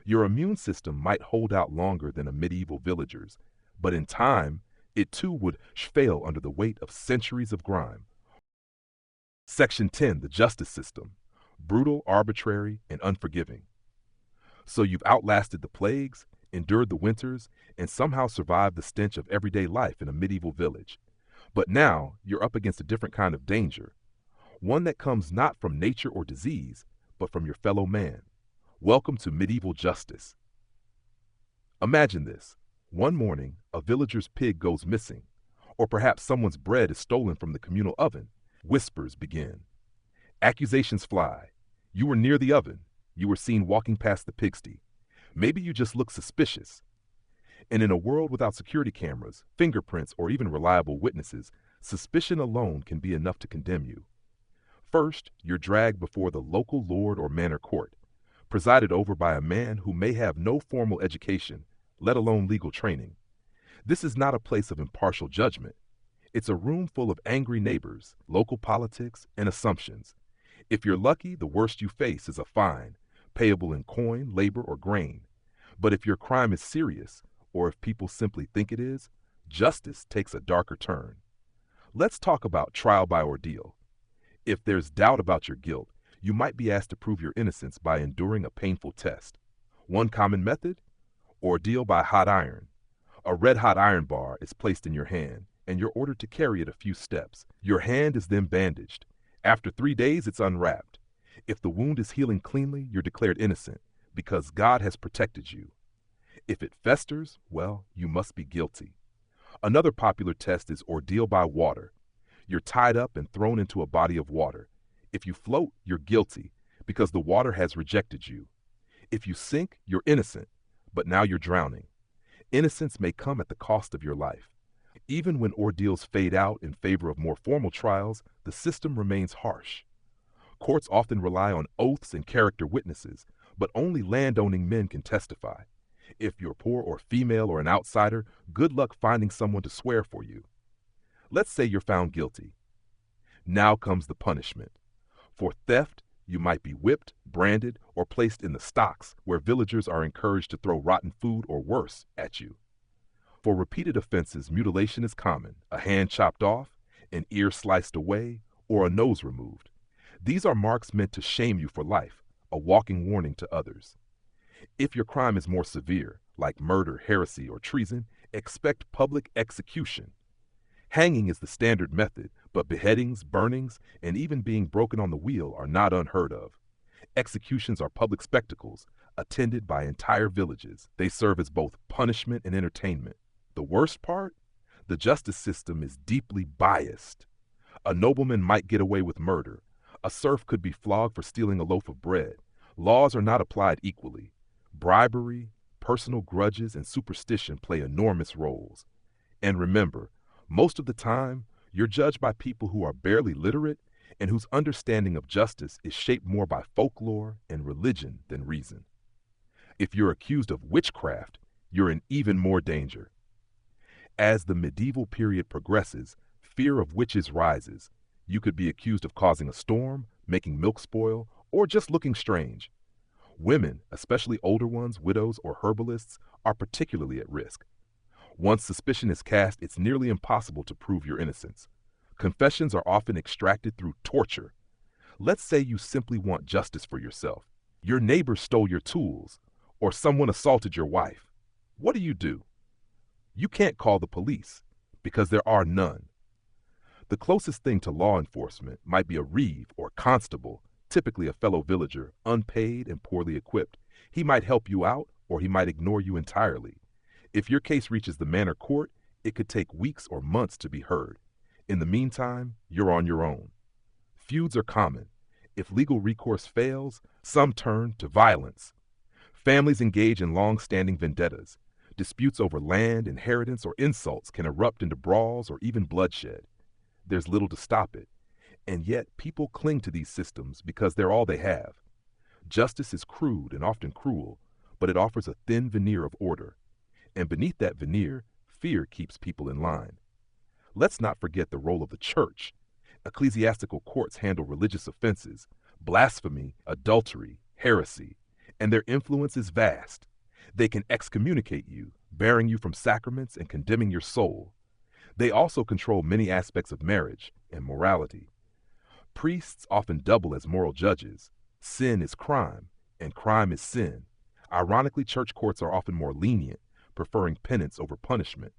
Your immune system might hold out longer than a medieval villager's, but in time, it too would fail under the weight of centuries of grime. Section 10, the justice system. Brutal, arbitrary, and unforgiving. So you've outlasted the plagues, endured the winters, and somehow survived the stench of everyday life in a medieval village. But now you're up against a different kind of danger. One that comes not from nature or disease, but from your fellow man. Welcome to medieval justice. Imagine this. One morning, a villager's pig goes missing, or perhaps someone's bread is stolen from the communal oven. Whispers begin. Accusations fly. You were near the oven. You were seen walking past the pigsty. Maybe you just look suspicious. And in a world without security cameras, fingerprints, or even reliable witnesses, suspicion alone can be enough to condemn you. First, you're dragged before the local lord or manor court, presided over by a man who may have no formal education, let alone legal training. This is not a place of impartial judgment. It's a room full of angry neighbors, local politics, and assumptions. If you're lucky, the worst you face is a fine, payable in coin, labor, or grain. But if your crime is serious, or if people simply think it is, justice takes a darker turn. Let's talk about trial by ordeal. If there's doubt about your guilt, you might be asked to prove your innocence by enduring a painful test. One common method? Ordeal by hot iron. A red-hot iron bar is placed in your hand, and you're ordered to carry it a few steps. Your hand is then bandaged. After 3 days, it's unwrapped. If the wound is healing cleanly, you're declared innocent, because God has protected you. If it festers, well, you must be guilty. Another popular test is ordeal by water. You're tied up and thrown into a body of water. If you float, you're guilty, because the water has rejected you. If you sink, you're innocent, but now you're drowning. Innocence may come at the cost of your life. Even when ordeals fade out in favor of more formal trials, the system remains harsh. Courts often rely on oaths and character witnesses, but only landowning men can testify. If you're poor or female or an outsider, good luck finding someone to swear for you. Let's say you're found guilty. Now comes the punishment. For theft, you might be whipped, branded, or placed in the stocks, where villagers are encouraged to throw rotten food or worse at you. For repeated offenses, mutilation is common: a hand chopped off, an ear sliced away, or a nose removed. These are marks meant to shame you for life, a walking warning to others. If your crime is more severe, like murder, heresy, or treason, expect public execution. Hanging is the standard method, but beheadings, burnings, and even being broken on the wheel are not unheard of. Executions are public spectacles, attended by entire villages. They serve as both punishment and entertainment. The worst part? The justice system is deeply biased. A nobleman might get away with murder. A serf could be flogged for stealing a loaf of bread. Laws are not applied equally. Bribery, personal grudges, and superstition play enormous roles. And remember, most of the time, you're judged by people who are barely literate and whose understanding of justice is shaped more by folklore and religion than reason. If you're accused of witchcraft, you're in even more danger. As the medieval period progresses, fear of witches rises. You could be accused of causing a storm, making milk spoil, or just looking strange. Women, especially older ones, widows, or herbalists, are particularly at risk. Once suspicion is cast, it's nearly impossible to prove your innocence. Confessions are often extracted through torture. Let's say you simply want justice for yourself. Your neighbor stole your tools, or someone assaulted your wife. What do? You can't call the police, because there are none. The closest thing to law enforcement might be a reeve or constable, typically a fellow villager, unpaid and poorly equipped. He might help you out, or he might ignore you entirely. If your case reaches the manor court, it could take weeks or months to be heard. In the meantime, you're on your own. Feuds are common. If legal recourse fails, some turn to violence. Families engage in long-standing vendettas. Disputes over land, inheritance, or insults can erupt into brawls or even bloodshed. There's little to stop it, and yet people cling to these systems because they're all they have. Justice is crude and often cruel, but it offers a thin veneer of order. And beneath that veneer, fear keeps people in line. Let's not forget the role of the church. Ecclesiastical courts handle religious offenses, blasphemy, adultery, heresy, and their influence is vast. They can excommunicate you, barring you from sacraments and condemning your soul. They also control many aspects of marriage and morality. Priests often double as moral judges. Sin is crime, and crime is sin. Ironically, church courts are often more lenient, preferring penance over punishment.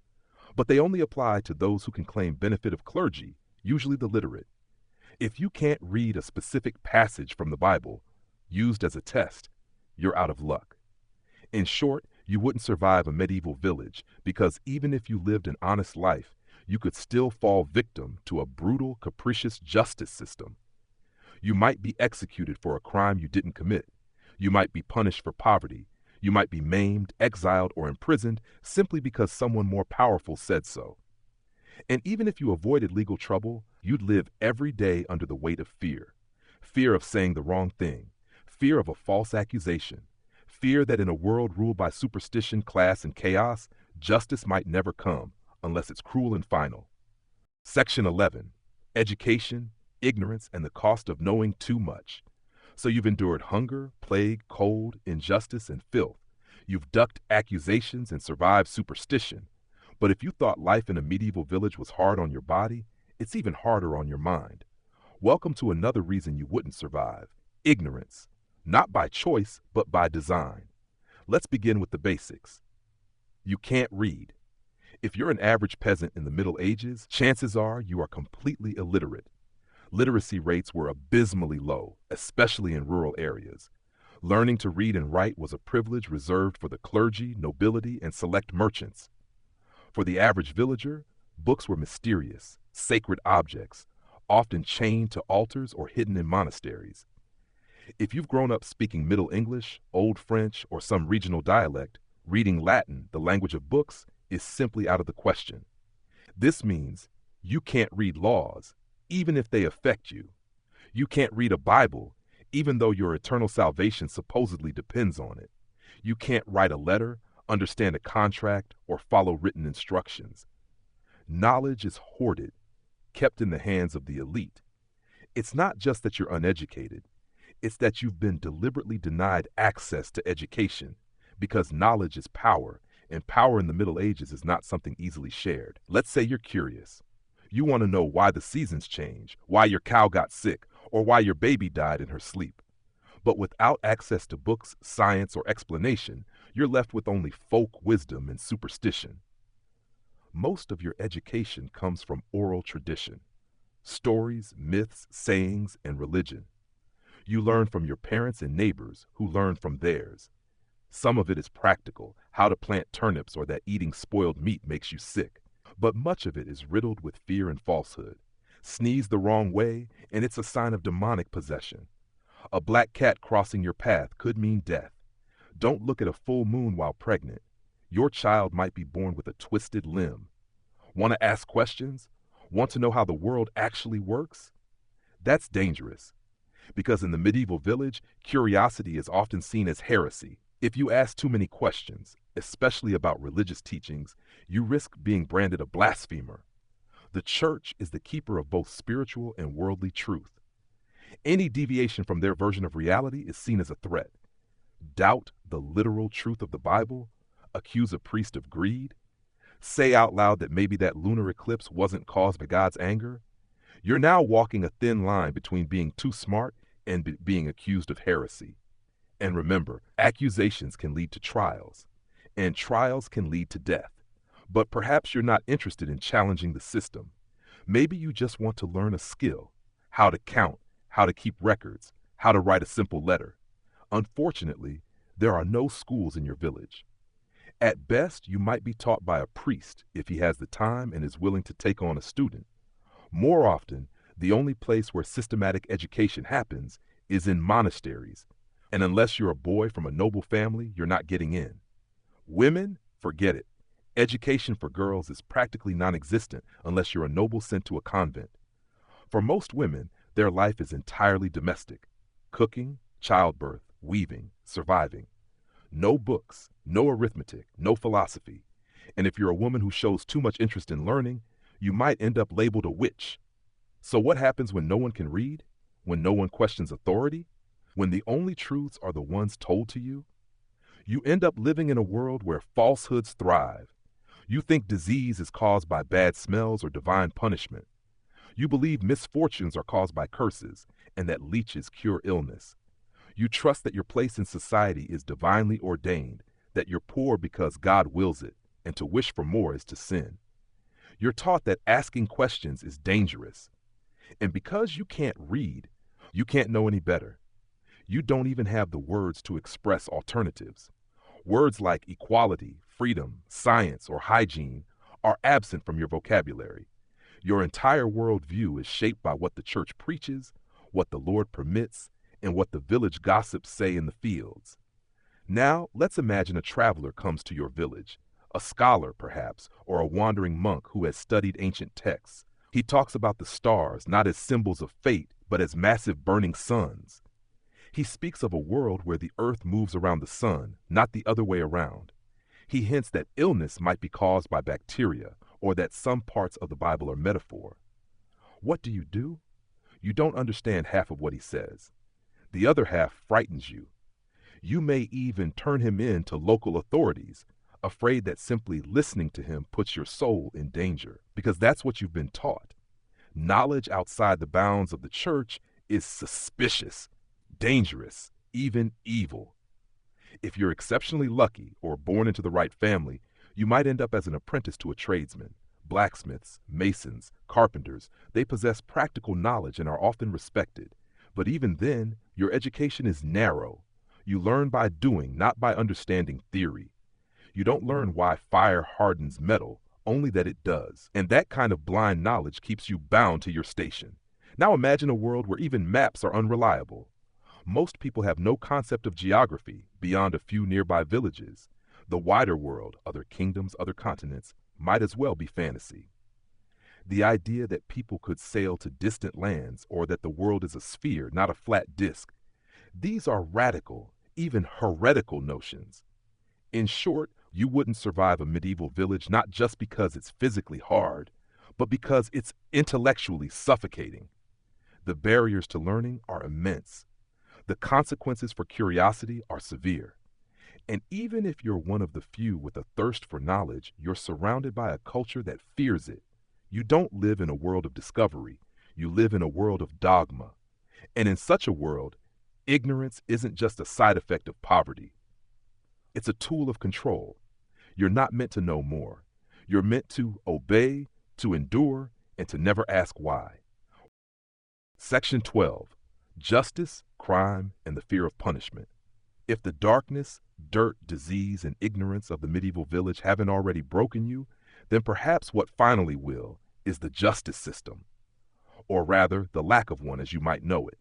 But they only apply to those who can claim benefit of clergy, usually the literate. If you can't read a specific passage from the Bible, used as a test, you're out of luck. In short, you wouldn't survive a medieval village, because even if you lived an honest life, you could still fall victim to a brutal, capricious justice system. You might be executed for a crime you didn't commit. You might be punished for poverty. You might be maimed, exiled, or imprisoned simply because someone more powerful said so. And even if you avoided legal trouble, you'd live every day under the weight of fear. Fear of saying the wrong thing. Fear of a false accusation. Fear that in a world ruled by superstition, class, and chaos, justice might never come unless it's cruel and final. Section 11. Education, Ignorance, and the Cost of Knowing Too Much. So you've endured hunger, plague, cold, injustice, and filth. You've ducked accusations and survived superstition. But if you thought life in a medieval village was hard on your body, it's even harder on your mind. Welcome to another reason you wouldn't survive: ignorance. Not by choice, but by design. Let's begin with the basics. You can't read. If you're an average peasant in the Middle Ages, chances are you are completely illiterate. Literacy rates were abysmally low, especially in rural areas. Learning to read and write was a privilege reserved for the clergy, nobility, and select merchants. For the average villager, books were mysterious, sacred objects, often chained to altars or hidden in monasteries. If you've grown up speaking Middle English, Old French, or some regional dialect, reading Latin, the language of books, is simply out of the question. This means you can't read laws, even if they affect you. You can't read a Bible, even though your eternal salvation supposedly depends on it. You can't write a letter, understand a contract, or follow written instructions. Knowledge is hoarded, kept in the hands of the elite. It's not just that you're uneducated, it's that you've been deliberately denied access to education, because knowledge is power, and power in the Middle Ages is not something easily shared. Let's say you're curious. You want to know why the seasons change, why your cow got sick, or why your baby died in her sleep. But without access to books, science, or explanation, you're left with only folk wisdom and superstition. Most of your education comes from oral tradition: stories, myths, sayings, and religion. You learn from your parents and neighbors who learn from theirs. Some of it is practical, how to plant turnips or that eating spoiled meat makes you sick. But much of it is riddled with fear and falsehood. Sneeze the wrong way, and it's a sign of demonic possession. A black cat crossing your path could mean death. Don't look at a full moon while pregnant. Your child might be born with a twisted limb. Want to ask questions? Want to know how the world actually works? That's dangerous, because in the medieval village, curiosity is often seen as heresy. If you ask too many questions, especially about religious teachings, you risk being branded a blasphemer. The church is the keeper of both spiritual and worldly truth. Any deviation from their version of reality is seen as a threat. Doubt the literal truth of the Bible, accuse a priest of greed, say out loud that maybe that lunar eclipse wasn't caused by God's anger. You're now walking a thin line between being too smart and being accused of heresy. And remember, accusations can lead to trials, and trials can lead to death. But perhaps you're not interested in challenging the system. Maybe you just want to learn a skill: how to count, how to keep records, how to write a simple letter. Unfortunately, there are no schools in your village. At best, you might be taught by a priest if he has the time and is willing to take on a student. More often, the only place where systematic education happens is in monasteries. And unless you're a boy from a noble family, you're not getting in. Women, forget it. Education for girls is practically non-existent unless you're a noble sent to a convent. For most women, their life is entirely domestic: cooking, childbirth, weaving, surviving. No books, no arithmetic, no philosophy. And if you're a woman who shows too much interest in learning, you might end up labeled a witch. So what happens when no one can read? When no one questions authority? When the only truths are the ones told to you? You end up living in a world where falsehoods thrive. You think disease is caused by bad smells or divine punishment. You believe misfortunes are caused by curses and that leeches cure illness. You trust that your place in society is divinely ordained, that you're poor because God wills it, and to wish for more is to sin. You're taught that asking questions is dangerous. And because you can't read, you can't know any better. You don't even have the words to express alternatives. Words like equality, freedom, science, or hygiene are absent from your vocabulary. Your entire worldview is shaped by what the church preaches, what the Lord permits, and what the village gossips say in the fields. Now, let's imagine a traveler comes to your village, a scholar perhaps, or a wandering monk who has studied ancient texts. He talks about the stars not as symbols of fate, but as massive burning suns. He speaks of a world where the earth moves around the sun, not the other way around. He hints that illness might be caused by bacteria, or that some parts of the Bible are metaphor. What do? You don't understand half of what he says. The other half frightens you. You may even turn him in to local authorities, afraid that simply listening to him puts your soul in danger, because that's what you've been taught. Knowledge outside the bounds of the church is suspicious, dangerous, even evil. If you're exceptionally lucky or born into the right family, you might end up as an apprentice to a tradesman. Blacksmiths, masons, carpenters, they possess practical knowledge and are often respected. But even then, your education is narrow. You learn by doing, not by understanding theory. You don't learn why fire hardens metal, only that it does. And that kind of blind knowledge keeps you bound to your station. Now imagine a world where even maps are unreliable. Most people have no concept of geography beyond a few nearby villages. The wider world, other kingdoms, other continents, might as well be fantasy. The idea that people could sail to distant lands or that the world is a sphere, not a flat disk, these are radical, even heretical notions. In short, you wouldn't survive a medieval village not just because it's physically hard, but because it's intellectually suffocating. The barriers to learning are immense. The consequences for curiosity are severe. And even if you're one of the few with a thirst for knowledge, you're surrounded by a culture that fears it. You don't live in a world of discovery. You live in a world of dogma. And in such a world, ignorance isn't just a side effect of poverty. It's a tool of control. You're not meant to know more. You're meant to obey, to endure, and to never ask why. Section 12. Justice, crime, and the fear of punishment. If the darkness, dirt, disease, and ignorance of the medieval village haven't already broken you, then perhaps what finally will is the justice system, or rather, the lack of one as you might know it.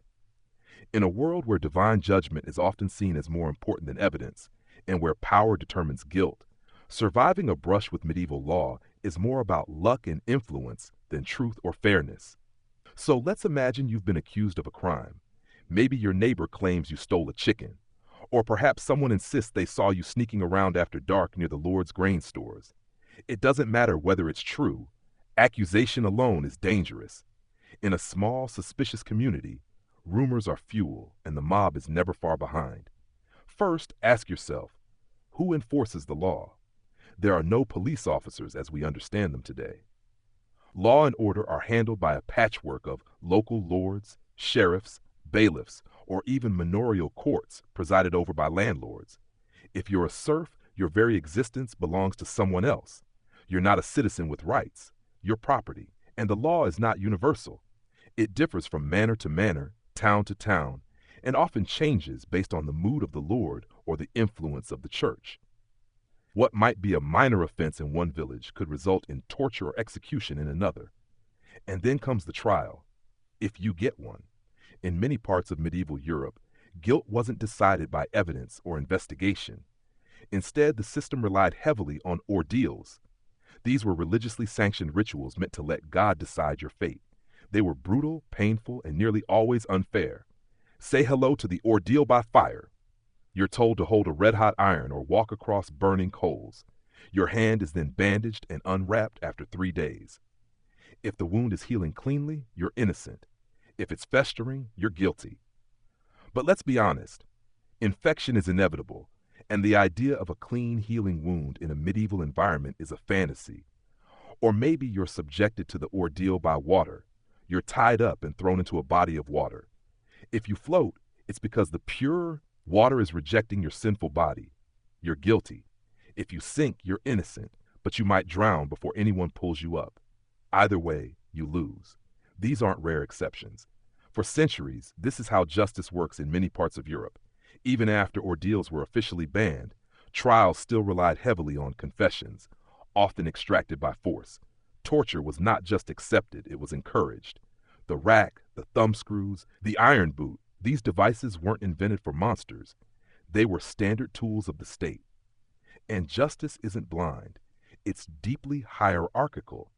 In a world where divine judgment is often seen as more important than evidence, and where power determines guilt, surviving a brush with medieval law is more about luck and influence than truth or fairness. So let's imagine you've been accused of a crime. Maybe your neighbor claims you stole a chicken, or perhaps someone insists they saw you sneaking around after dark near the Lord's grain stores. It doesn't matter whether it's true. Accusation alone is dangerous. In a small, suspicious community, rumors are fuel, and the mob is never far behind. First, ask yourself, who enforces the law? There are no police officers as we understand them today. Law and order are handled by a patchwork of local lords, sheriffs, bailiffs, or even manorial courts presided over by landlords. If you're a serf, your very existence belongs to someone else. You're not a citizen with rights. You're property, and the law is not universal. It differs from manor to manor, town to town, and often changes based on the mood of the lord or the influence of the church. What might be a minor offense in one village could result in torture or execution in another. And then comes the trial, if you get one. In many parts of medieval Europe, guilt wasn't decided by evidence or investigation. Instead, the system relied heavily on ordeals. These were religiously sanctioned rituals meant to let God decide your fate. They were brutal, painful, and nearly always unfair. Say hello to the ordeal by fire. You're told to hold a red-hot iron or walk across burning coals. Your hand is then bandaged and unwrapped after 3 days. If the wound is healing cleanly, you're innocent. If it's festering, you're guilty. But let's be honest. Infection is inevitable, and the idea of a clean, healing wound in a medieval environment is a fantasy. Or maybe you're subjected to the ordeal by water. You're tied up and thrown into a body of water. If you float, it's because the pure water is rejecting your sinful body. You're guilty. If you sink, you're innocent, but you might drown before anyone pulls you up. Either way, you lose. These aren't rare exceptions. For centuries, this is how justice works in many parts of Europe. Even after ordeals were officially banned, trials still relied heavily on confessions, often extracted by force. Torture was not just accepted, it was encouraged. The rack, the thumbscrews, the iron boot, these devices weren't invented for monsters. They were standard tools of the state. And justice isn't blind. It's deeply hierarchical.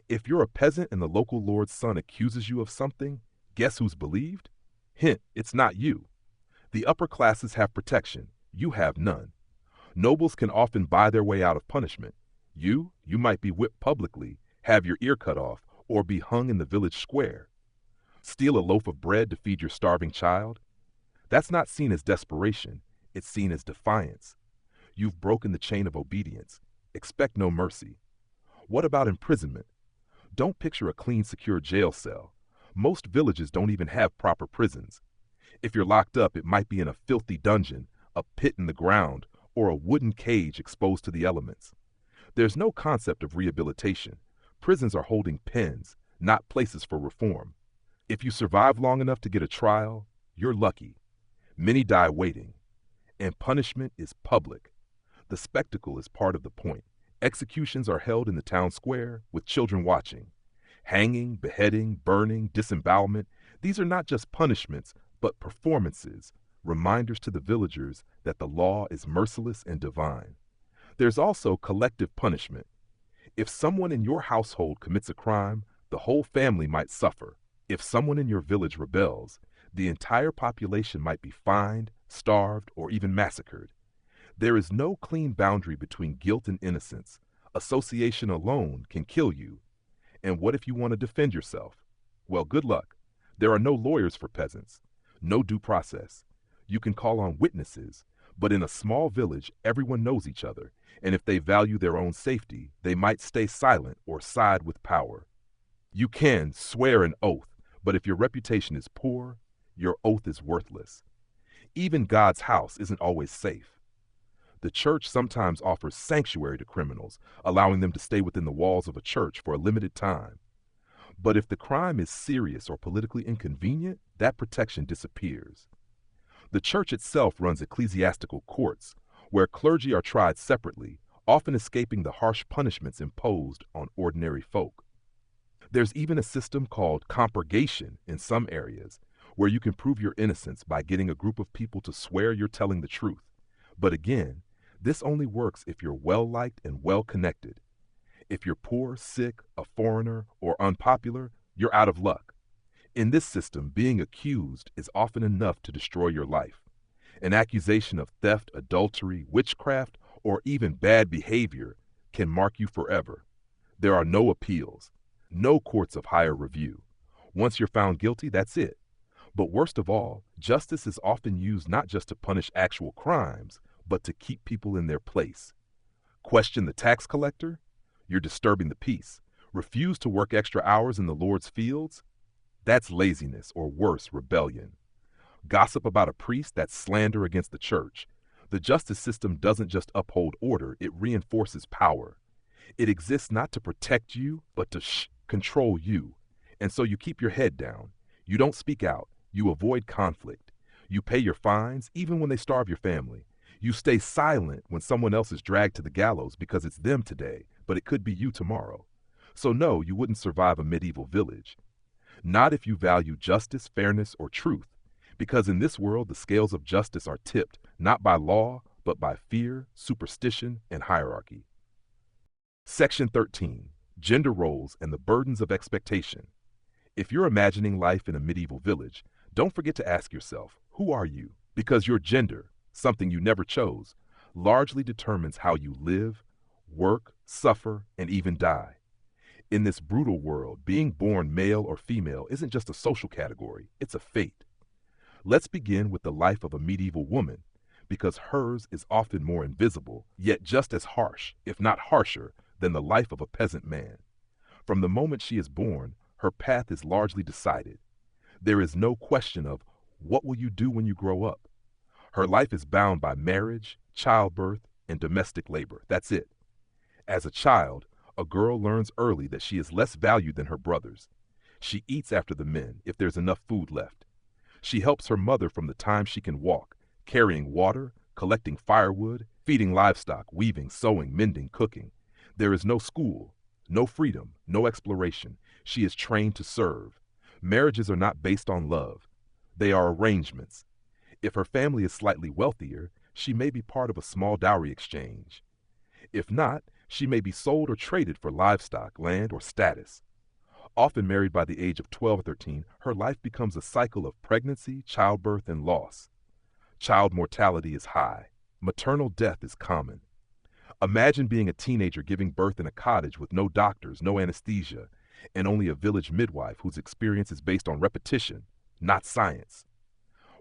If you're a peasant and the local lord's son accuses you of something, guess who's believed? Hint, it's not you. The upper classes have protection. You have none. Nobles can often buy their way out of punishment. You might be whipped publicly, have your ear cut off, or be hung in the village square. Steal a loaf of bread to feed your starving child. That's not seen as desperation, it's seen as defiance. You've broken the chain of obedience. Expect no mercy. What about imprisonment? Don't picture a clean, secure jail cell. Most villages don't even have proper prisons. If you're locked up, it might be in a filthy dungeon, a pit in the ground, or a wooden cage exposed to the elements. There's no concept of rehabilitation. Prisons are holding pens, not places for reform. If you survive long enough to get a trial, you're lucky. Many die waiting. And punishment is public. The spectacle is part of the point. Executions are held in the town square with children watching. Hanging, beheading, burning, disembowelment, these are not just punishments, but performances, reminders to the villagers that the law is merciless and divine. There's also collective punishment. If someone in your household commits a crime, the whole family might suffer. If someone in your village rebels, the entire population might be fined, starved, or even massacred. There is no clean boundary between guilt and innocence. Association alone can kill you. And what if you want to defend yourself? Well, good luck. There are no lawyers for peasants, no due process. You can call on witnesses, but in a small village, everyone knows each other, and if they value their own safety, they might stay silent or side with power. You can swear an oath, but if your reputation is poor, your oath is worthless. Even God's house isn't always safe. The church sometimes offers sanctuary to criminals, allowing them to stay within the walls of a church for a limited time. But if the crime is serious or politically inconvenient, that protection disappears. The church itself runs ecclesiastical courts, where clergy are tried separately, often escaping the harsh punishments imposed on ordinary folk. There's even a system called compurgation in some areas, where you can prove your innocence by getting a group of people to swear you're telling the truth. But again, this only works if you're well-liked and well-connected. If you're poor, sick, a foreigner, or unpopular, you're out of luck. In this system, being accused is often enough to destroy your life. An accusation of theft, adultery, witchcraft, or even bad behavior can mark you forever. There are no appeals, no courts of higher review. Once you're found guilty, that's it. But worst of all, justice is often used not just to punish actual crimes, but to keep people in their place. Question the tax collector? You're disturbing the peace. Refuse to work extra hours in the Lord's fields? That's laziness, or worse, rebellion. Gossip about a priest? That's slander against the church. The justice system doesn't just uphold order, it reinforces power. It exists not to protect you, but to control you. And so you keep your head down. You don't speak out. You avoid conflict. You pay your fines, even when they starve your family. You stay silent when someone else is dragged to the gallows because it's them today, but it could be you tomorrow. So no, you wouldn't survive a medieval village. Not if you value justice, fairness, or truth, because in this world the scales of justice are tipped not by law, but by fear, superstition, and hierarchy. Section 13. Gender roles and the burdens of expectation. If you're imagining life in a medieval village, don't forget to ask yourself, who are you? Because your gender, something you never chose, largely determines how you live, work, suffer, and even die. In this brutal world, being born male or female isn't just a social category, it's a fate. Let's begin with the life of a medieval woman, because hers is often more invisible, yet just as harsh, if not harsher, than the life of a peasant man. From the moment she is born, her path is largely decided. There is no question of, what will you do when you grow up? Her life is bound by marriage, childbirth, and domestic labor. That's it. As a child, a girl learns early that she is less valued than her brothers. She eats after the men, if there's enough food left. She helps her mother from the time she can walk, carrying water, collecting firewood, feeding livestock, weaving, sewing, mending, cooking. There is no school, no freedom, no exploration. She is trained to serve. Marriages are not based on love. They are arrangements. If her family is slightly wealthier, she may be part of a small dowry exchange. If not, she may be sold or traded for livestock, land, or status. Often married by the age of 12 or 13, her life becomes a cycle of pregnancy, childbirth, and loss. Child mortality is high. Maternal death is common. Imagine being a teenager giving birth in a cottage with no doctors, no anesthesia, and only a village midwife whose experience is based on repetition, not science.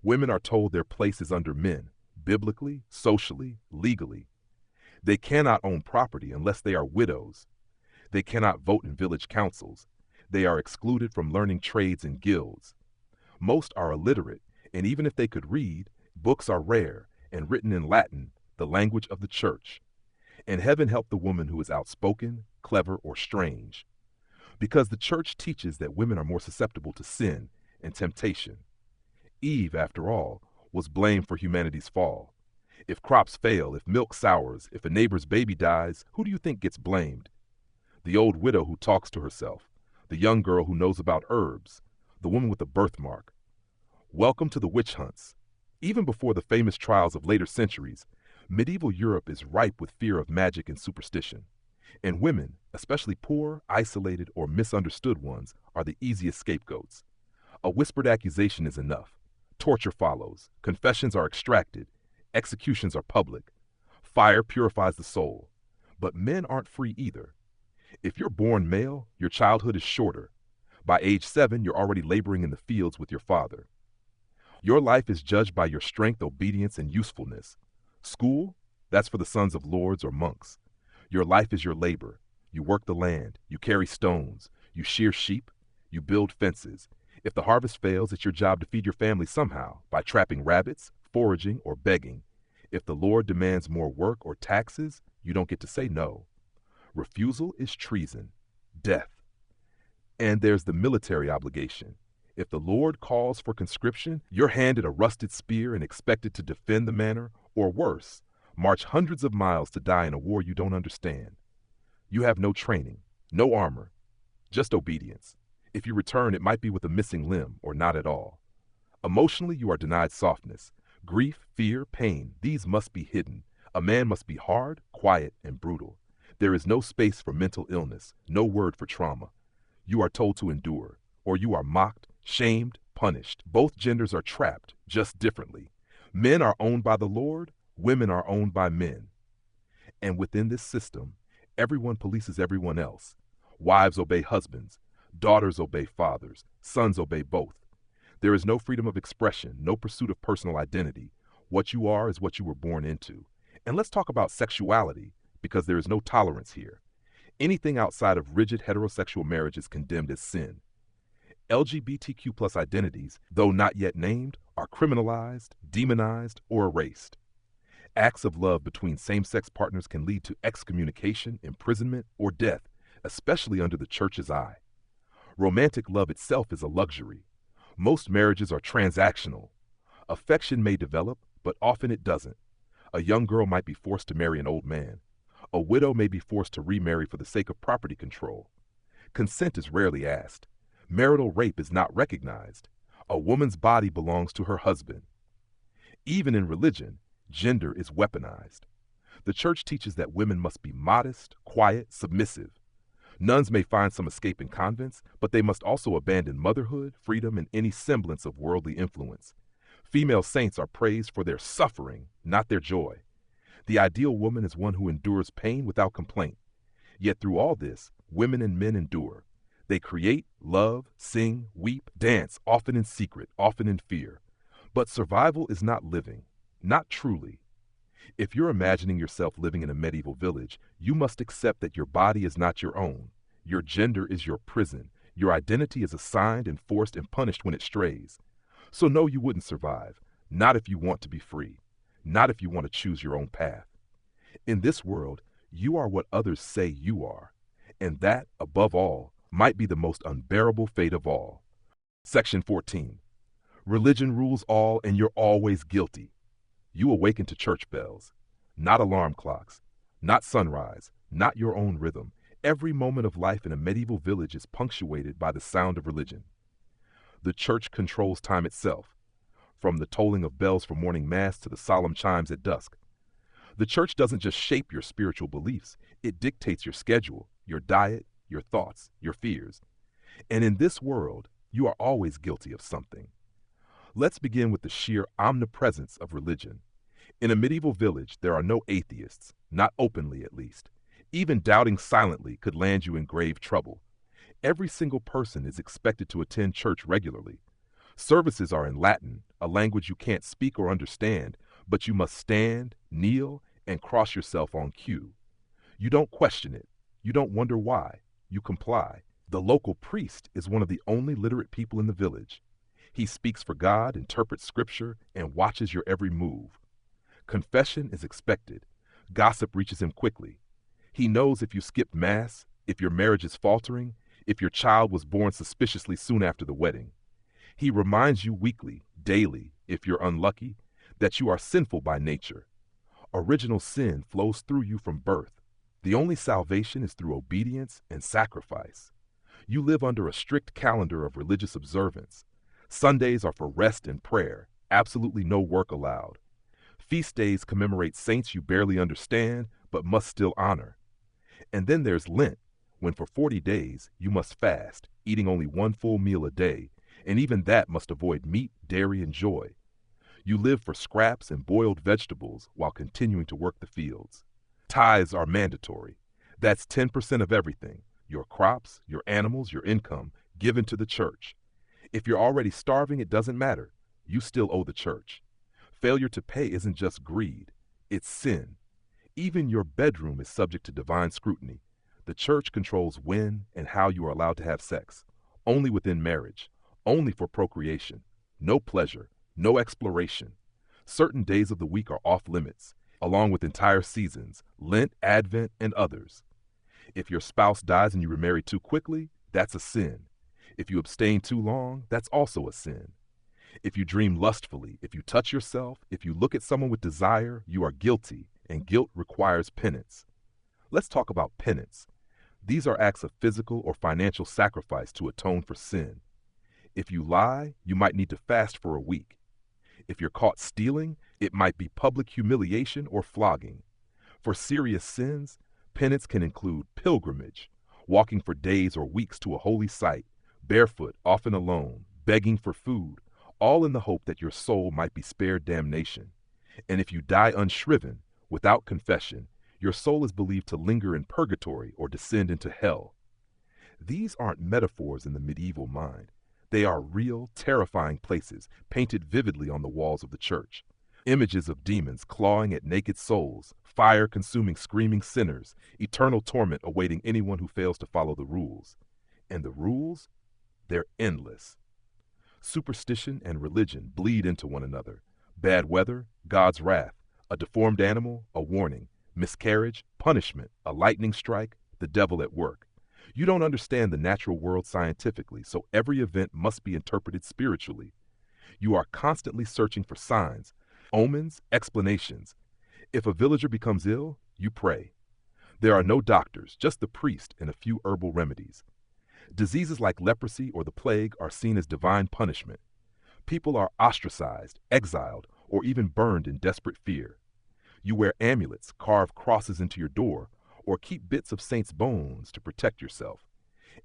Women are told their place is under men, biblically, socially, legally. They cannot own property unless they are widows. They cannot vote in village councils. They are excluded from learning trades and guilds. Most are illiterate, and even if they could read, books are rare and written in Latin, the language of the church. And heaven help the woman who is outspoken, clever, or strange. Because the church teaches that women are more susceptible to sin and temptation. Eve, after all, was blamed for humanity's fall. If crops fail, if milk sours, if a neighbor's baby dies, who do you think gets blamed? The old widow who talks to herself, the young girl who knows about herbs, the woman with a birthmark. Welcome to the witch hunts. Even before the famous trials of later centuries, medieval Europe is ripe with fear of magic and superstition. And women, especially poor, isolated, or misunderstood ones, are the easiest scapegoats. A whispered accusation is enough. Torture follows. Confessions are extracted. Executions are public. Fire purifies the soul. But men aren't free either. If you're born male, your childhood is shorter. By age 7, you're already laboring in the fields with your father. Your life is judged by your strength, obedience, and usefulness. School, that's for the sons of lords or monks. Your life is your labor. You work the land. You carry stones. You shear sheep. You build fences. If the harvest fails, it's your job to feed your family somehow, by trapping rabbits, foraging, or begging. If the Lord demands more work or taxes, you don't get to say no. Refusal is treason, death. And there's the military obligation. If the Lord calls for conscription, you're handed a rusted spear and expected to defend the manor, or worse, march hundreds of miles to die in a war you don't understand. You have no training, no armor, just obedience. If you return, it might be with a missing limb or not at all. Emotionally, you are denied softness. Grief, fear, pain, these must be hidden. A man must be hard, quiet, and brutal. There is no space for mental illness, no word for trauma. You are told to endure, or you are mocked, shamed, punished. Both genders are trapped, just differently. Men are owned by the Lord, women are owned by men. And within this system, everyone polices everyone else. Wives obey husbands, daughters obey fathers, sons obey both. There is no freedom of expression, no pursuit of personal identity. What you are is what you were born into. And let's talk about sexuality, because there is no tolerance here. Anything outside of rigid heterosexual marriage is condemned as sin. LGBTQ+ identities, though not yet named, are criminalized, demonized, or erased. Acts of love between same-sex partners can lead to excommunication, imprisonment, or death, especially under the church's eye. Romantic love itself is a luxury. Most marriages are transactional. Affection may develop, but often it doesn't. A young girl might be forced to marry an old man. A widow may be forced to remarry for the sake of property control. Consent is rarely asked. Marital rape is not recognized. A woman's body belongs to her husband. Even in religion, gender is weaponized. The church teaches that women must be modest, quiet, submissive. Nuns may find some escape in convents, but they must also abandon motherhood, freedom, and any semblance of worldly influence. Female saints are praised for their suffering, not their joy. The ideal woman is one who endures pain without complaint. Yet through all this, women and men endure. They create, love, sing, weep, dance, often in secret, often in fear. But survival is not living, not truly. If you're imagining yourself living in a medieval village, you must accept that your body is not your own. Your gender is your prison. Your identity is assigned, enforced, and punished when it strays. So no, you wouldn't survive. Not if you want to be free. Not if you want to choose your own path. In this world, you are what others say you are. And that, above all, might be the most unbearable fate of all. Section 14. Religion rules all and you're always guilty. You awaken to church bells, not alarm clocks, not sunrise, not your own rhythm. Every moment of life in a medieval village is punctuated by the sound of religion. The church controls time itself, from the tolling of bells for morning mass to the solemn chimes at dusk. The church doesn't just shape your spiritual beliefs, it dictates your schedule, your diet, your thoughts, your fears. And in this world, you are always guilty of something. Let's begin with the sheer omnipresence of religion. In a medieval village, there are no atheists, not openly at least. Even doubting silently could land you in grave trouble. Every single person is expected to attend church regularly. Services are in Latin, a language you can't speak or understand, but you must stand, kneel, and cross yourself on cue. You don't question it. You don't wonder why. You comply. The local priest is one of the only literate people in the village. He speaks for God, interprets scripture, and watches your every move. Confession is expected. Gossip reaches him quickly. He knows if you skipped mass, if your marriage is faltering, if your child was born suspiciously soon after the wedding. He reminds you weekly, daily, if you're unlucky, that you are sinful by nature. Original sin flows through you from birth. The only salvation is through obedience and sacrifice. You live under a strict calendar of religious observance. Sundays are for rest and prayer, absolutely no work allowed. Feast days commemorate saints you barely understand, but must still honor. And then there's Lent, when for 40 days you must fast, eating only one full meal a day, and even that must avoid meat, dairy, and joy. You live for scraps and boiled vegetables while continuing to work the fields. Tithes are mandatory. That's 10% of everything, your crops, your animals, your income, given to the church. If you're already starving, it doesn't matter. You still owe the church. Failure to pay isn't just greed, it's sin. Even your bedroom is subject to divine scrutiny. The church controls when and how you are allowed to have sex, only within marriage, only for procreation, no pleasure, no exploration. Certain days of the week are off limits, along with entire seasons, Lent, Advent, and others. If your spouse dies and you remarry too quickly, that's a sin. If you abstain too long, that's also a sin. If you dream lustfully, if you touch yourself, if you look at someone with desire, you are guilty, and guilt requires penance. Let's talk about penance. These are acts of physical or financial sacrifice to atone for sin. If you lie, you might need to fast for a week. If you're caught stealing, it might be public humiliation or flogging. For serious sins, penance can include pilgrimage, walking for days or weeks to a holy site, barefoot, often alone, begging for food, all in the hope that your soul might be spared damnation. And if you die unshriven, without confession, your soul is believed to linger in purgatory or descend into hell. These aren't metaphors in the medieval mind. They are real, terrifying places painted vividly on the walls of the church. Images of demons clawing at naked souls, fire consuming screaming sinners, eternal torment awaiting anyone who fails to follow the rules. And the rules? They're endless. Superstition and religion bleed into one another. Bad weather, God's wrath. A deformed animal, a warning. Miscarriage, punishment. A lightning strike, the devil at work. You don't understand the natural world scientifically, so every event must be interpreted spiritually. You are constantly searching for signs, omens, explanations. If a villager becomes ill, you pray. There are no doctors, just the priest and a few herbal remedies. Diseases like leprosy or the plague are seen as divine punishment. People are ostracized, exiled, or even burned in desperate fear. You wear amulets, carve crosses into your door, or keep bits of saints' bones to protect yourself.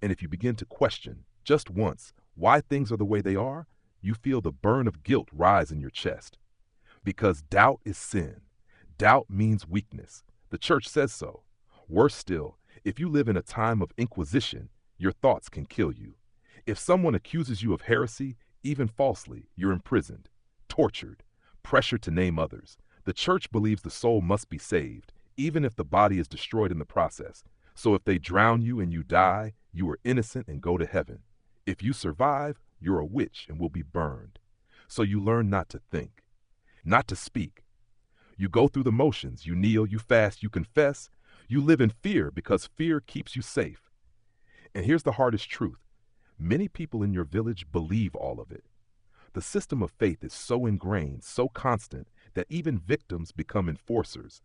And if you begin to question, just once, why things are the way they are, you feel the burn of guilt rise in your chest. Because doubt is sin. Doubt means weakness. The church says so. Worse still, if you live in a time of inquisition, your thoughts can kill you. If someone accuses you of heresy, even falsely, you're imprisoned, tortured, pressured to name others. The church believes the soul must be saved, even if the body is destroyed in the process. So if they drown you and you die, you are innocent and go to heaven. If you survive, you're a witch and will be burned. So you learn not to think, not to speak. You go through the motions, you kneel, you fast, you confess. You live in fear because fear keeps you safe. And here's the hardest truth. Many people in your village believe all of it. The system of faith is so ingrained, so constant, that even victims become enforcers.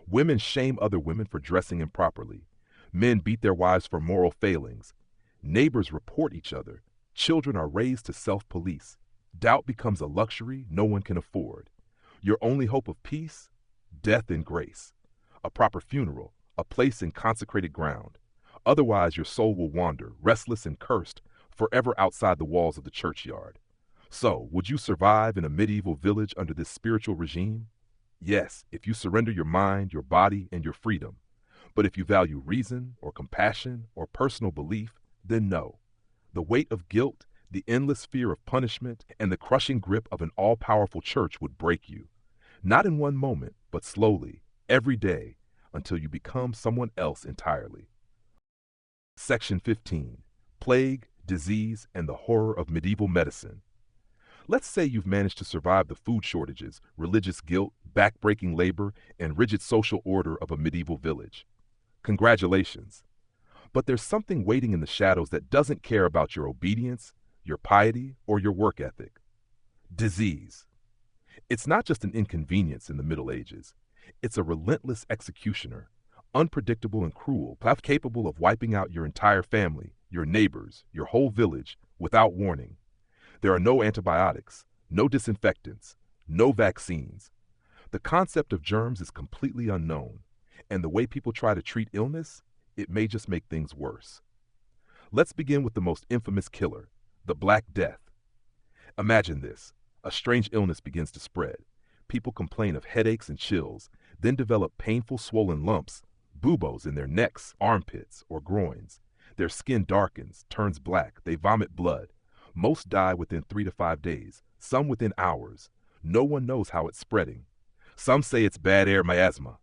Women shame other women for dressing improperly. Men beat their wives for moral failings. Neighbors report each other. Children are raised to self-police. Doubt becomes a luxury no one can afford. Your only hope of peace? Death in grace. A proper funeral, a place in consecrated ground. Otherwise, your soul will wander, restless and cursed, forever outside the walls of the churchyard. So, would you survive in a medieval village under this spiritual regime? Yes, if you surrender your mind, your body, and your freedom. But if you value reason, or compassion, or personal belief, then no. The weight of guilt, The endless fear of punishment and the crushing grip of an all-powerful church would break you, not in one moment, but slowly, every day, until you become someone else entirely. Section 15. Plague, Disease, and the Horror of Medieval Medicine. Let's say you've managed to survive the food shortages, religious guilt, backbreaking labor, and rigid social order of a medieval village. Congratulations. But there's something waiting in the shadows that doesn't care about your obedience, your piety, or your work ethic. Disease. It's not just an inconvenience in the Middle Ages. It's a relentless executioner, unpredictable and cruel, capable of wiping out your entire family, your neighbors, your whole village, without warning. There are no antibiotics, no disinfectants, no vaccines. The concept of germs is completely unknown, and the way people try to treat illness, it may just make things worse. Let's begin with the most infamous killer, the Black Death. Imagine this. A strange illness begins to spread. People complain of headaches and chills, then develop painful swollen lumps, buboes in their necks, armpits, or groins. Their skin darkens, turns black, they vomit blood. Most die within 3 to 5 days, some within hours. No one knows how it's spreading. Some say it's bad air miasma.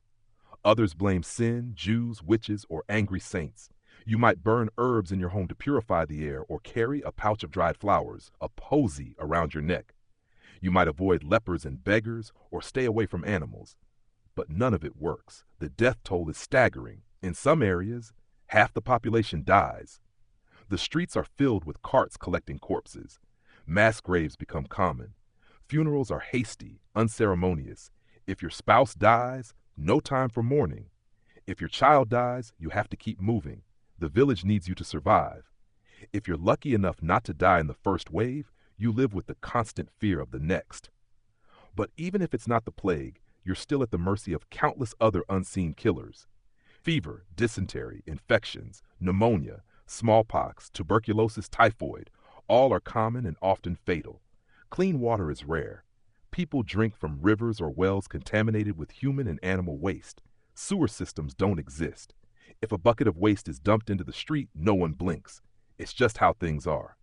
Others blame sin, Jews, witches, or angry saints. You might burn herbs in your home to purify the air or carry a pouch of dried flowers, a posy, around your neck. You might avoid lepers and beggars or stay away from animals. But none of it works. The death toll is staggering. In some areas, half the population dies. The streets are filled with carts collecting corpses. Mass graves become common. Funerals are hasty, unceremonious. If your spouse dies, no time for mourning. If your child dies, you have to keep moving. The village needs you to survive. If you're lucky enough not to die in the first wave, you live with the constant fear of the next. But even if it's not the plague, you're still at the mercy of countless other unseen killers. Fever, dysentery, infections, pneumonia, smallpox, tuberculosis, typhoid, all are common and often fatal. Clean water is rare. People drink from rivers or wells contaminated with human and animal waste. Sewer systems don't exist. If a bucket of waste is dumped into the street, no one blinks. It's just how things are.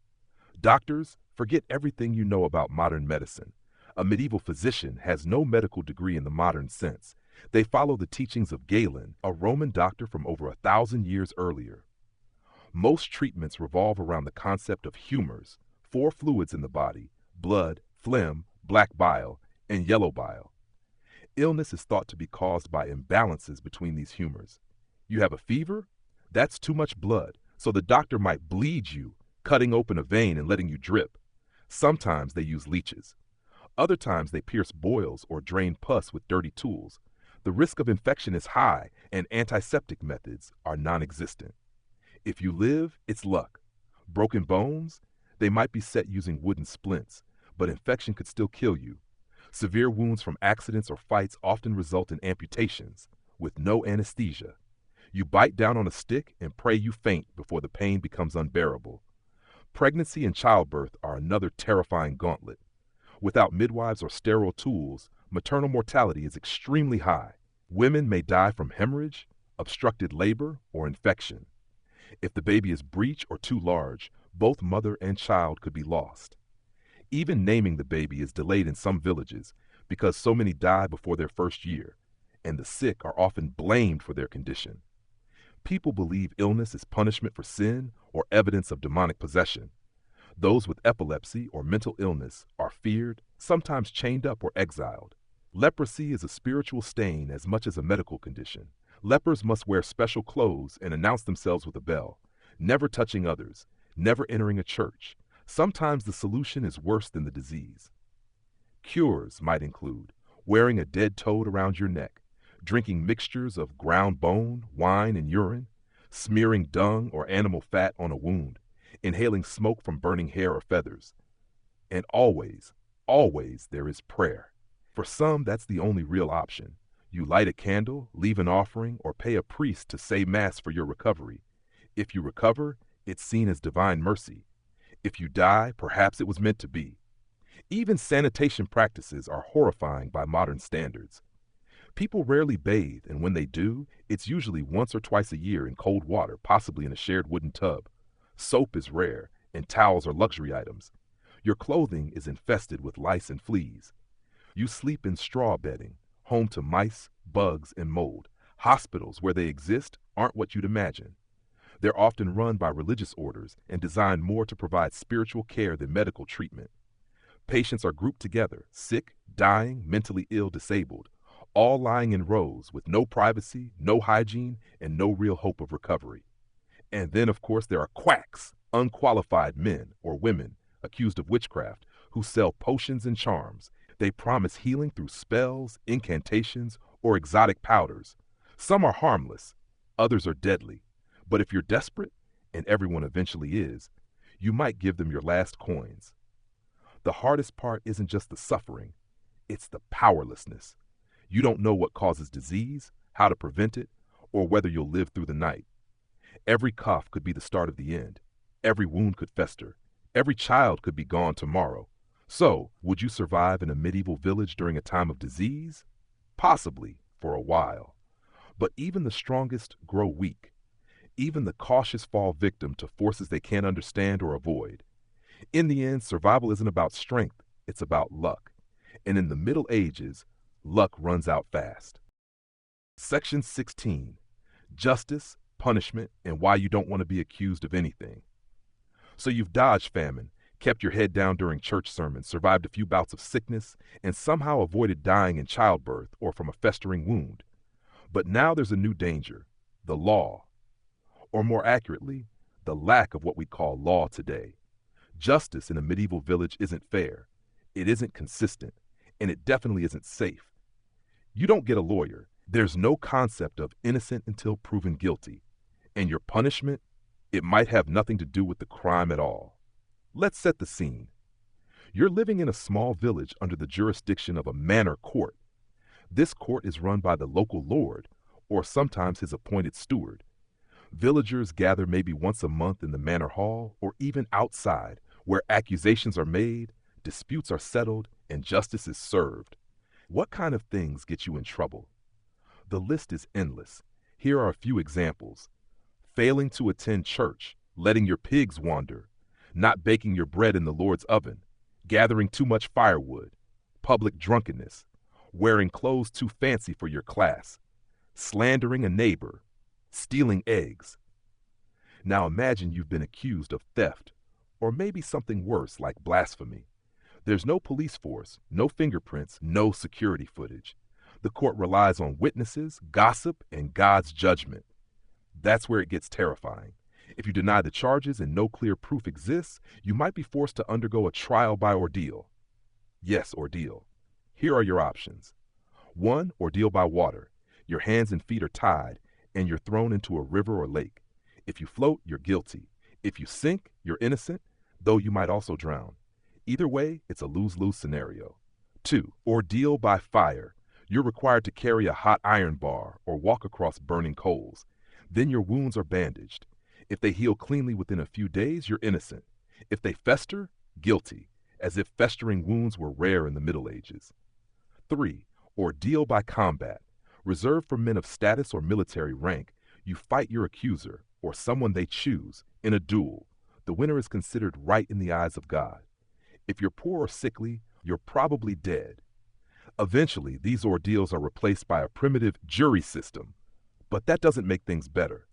Doctors, forget everything you know about modern medicine. A medieval physician has no medical degree in the modern sense. They follow the teachings of Galen, a Roman doctor from over 1,000 years earlier. Most treatments revolve around the concept of humors, 4 fluids in the body: blood, phlegm, black bile, and yellow bile. Illness is thought to be caused by imbalances between these humors. You have a fever? That's too much blood, so the doctor might bleed you, cutting open a vein and letting you drip. Sometimes they use leeches. Other times they pierce boils or drain pus with dirty tools. The risk of infection is high, and antiseptic methods are non-existent. If you live, it's luck. Broken bones? They might be set using wooden splints, but infection could still kill you. Severe wounds from accidents or fights often result in amputations, with no anesthesia. You bite down on a stick and pray you faint before the pain becomes unbearable. Pregnancy and childbirth are another terrifying gauntlet. Without midwives or sterile tools, maternal mortality is extremely high. Women may die from hemorrhage, obstructed labor, or infection. If the baby is breech or too large, both mother and child could be lost. Even naming the baby is delayed in some villages because so many die before their first year, and the sick are often blamed for their condition. People believe illness is punishment for sin or evidence of demonic possession. Those with epilepsy or mental illness are feared, sometimes chained up or exiled. Leprosy is a spiritual stain as much as a medical condition. Lepers must wear special clothes and announce themselves with a bell, never touching others, never entering a church. Sometimes the solution is worse than the disease. Cures might include wearing a dead toad around your neck, drinking mixtures of ground bone, wine, and urine, smearing dung or animal fat on a wound, inhaling smoke from burning hair or feathers. And always, always there is prayer. For some, that's the only real option. You light a candle, leave an offering, or pay a priest to say mass for your recovery. If you recover, it's seen as divine mercy. If you die, perhaps it was meant to be. Even sanitation practices are horrifying by modern standards. People rarely bathe, and when they do, it's usually once or twice a year in cold water, possibly in a shared wooden tub. Soap is rare, and towels are luxury items. Your clothing is infested with lice and fleas. You sleep in straw bedding, home to mice, bugs, and mold. Hospitals, where they exist, aren't what you'd imagine. They're often run by religious orders and designed more to provide spiritual care than medical treatment. Patients are grouped together, sick, dying, mentally ill, disabled, all lying in rows with no privacy, no hygiene, and no real hope of recovery. And then, of course, there are quacks, unqualified men or women accused of witchcraft who sell potions and charms. They promise healing through spells, incantations, or exotic powders. Some are harmless, others are deadly. But if you're desperate, and everyone eventually is, you might give them your last coins. The hardest part isn't just the suffering, it's the powerlessness. You don't know what causes disease, how to prevent it, or whether you'll live through the night. Every cough could be the start of the end. Every wound could fester. Every child could be gone tomorrow. So, would you survive in a medieval village during a time of disease? Possibly, for a while. But even the strongest grow weak. Even the cautious fall victim to forces they can't understand or avoid. In the end, survival isn't about strength, it's about luck. And in the Middle Ages, luck runs out fast. Section 16. Justice, punishment, and why you don't want to be accused of anything. So you've dodged famine, kept your head down during church sermons, survived a few bouts of sickness, and somehow avoided dying in childbirth or from a festering wound. But now there's a new danger, the law. Or more accurately, the lack of what we call law today. Justice in a medieval village isn't fair, it isn't consistent, and it definitely isn't safe. You don't get a lawyer. There's no concept of innocent until proven guilty. And your punishment, it might have nothing to do with the crime at all. Let's set the scene. You're living in a small village under the jurisdiction of a manor court. This court is run by the local lord, or sometimes his appointed steward. Villagers gather maybe once a month in the manor hall or even outside, where accusations are made, disputes are settled, and justice is served. What kind of things get you in trouble? The list is endless. Here are a few examples. Failing to attend church, letting your pigs wander, not baking your bread in the Lord's oven, gathering too much firewood, public drunkenness, wearing clothes too fancy for your class, slandering a neighbor, stealing eggs. Now imagine you've been accused of theft, or maybe something worse like blasphemy. There's no police force, no fingerprints, no security footage. The court relies on witnesses, gossip, and God's judgment. That's where it gets terrifying. If you deny the charges and no clear proof exists, you might be forced to undergo a trial by ordeal. Yes, ordeal. Here are your options. 1, ordeal by water. Your hands and feet are tied, and you're thrown into a river or lake. If you float, you're guilty. If you sink, you're innocent, though you might also drown. Either way, it's a lose-lose scenario. 2, ordeal by fire. You're required to carry a hot iron bar or walk across burning coals. Then your wounds are bandaged. If they heal cleanly within a few days, you're innocent. If they fester, guilty, as if festering wounds were rare in the Middle Ages. 3, ordeal by combat. Reserved for men of status or military rank, you fight your accuser, or someone they choose, in a duel. The winner is considered right in the eyes of God. If you're poor or sickly, you're probably dead. Eventually, these ordeals are replaced by a primitive jury system, but that doesn't make things better.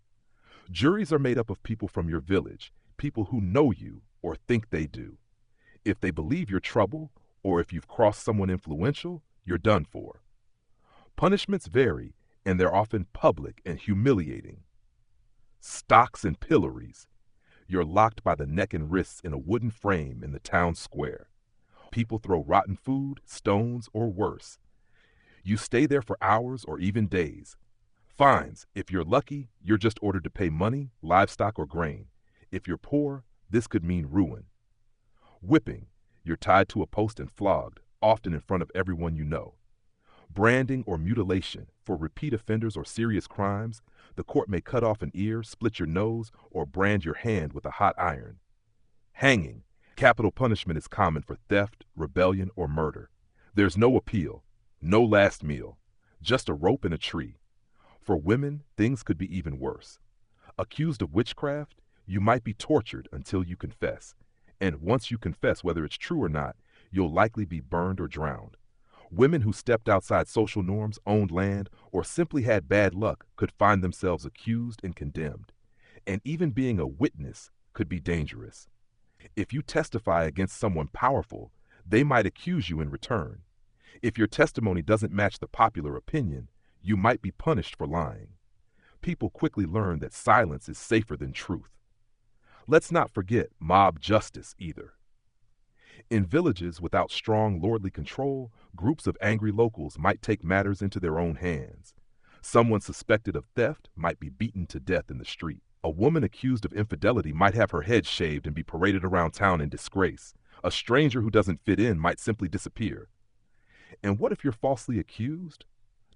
Juries are made up of people from your village, people who know you or think they do. If they believe you're trouble, or if you've crossed someone influential, you're done for. Punishments vary, and they're often public and humiliating. Stocks and pillories. You're locked by the neck and wrists in a wooden frame in the town square. People throw rotten food, stones, or worse. You stay there for hours or even days. Fines. If you're lucky, you're just ordered to pay money, livestock, or grain. If you're poor, this could mean ruin. Whipping. You're tied to a post and flogged, often in front of everyone you know. Branding or mutilation. For repeat offenders or serious crimes, the court may cut off an ear, split your nose, or brand your hand with a hot iron. Hanging. Capital punishment is common for theft, rebellion, or murder. There's no appeal, no last meal, just a rope and a tree. For women, things could be even worse. Accused of witchcraft, You might be tortured until you confess. And once you confess, whether it's true or not, you'll likely be burned or drowned. Women who stepped outside social norms, owned land, or simply had bad luck could find themselves accused and condemned. And even being a witness could be dangerous. If you testify against someone powerful, they might accuse you in return. If your testimony doesn't match the popular opinion, you might be punished for lying. People quickly learn that silence is safer than truth. Let's not forget mob justice either. In villages without strong lordly control, groups of angry locals might take matters into their own hands. Someone suspected of theft might be beaten to death in the street. A woman accused of infidelity might have her head shaved and be paraded around town in disgrace. A stranger who doesn't fit in might simply disappear. And what if you're falsely accused?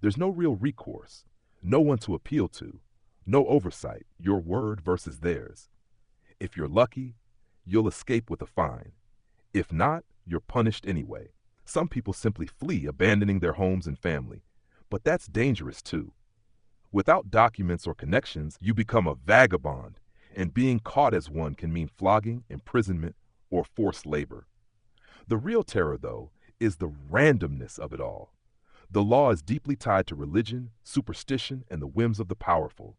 There's no real recourse, no one to appeal to, no oversight, your word versus theirs. If you're lucky, you'll escape with a fine. If not, you're punished anyway. Some people simply flee, abandoning their homes and family. But that's dangerous too. Without documents or connections, you become a vagabond, and being caught as one can mean flogging, imprisonment, or forced labor. The real terror, though, is the randomness of it all. The law is deeply tied to religion, superstition, and the whims of the powerful.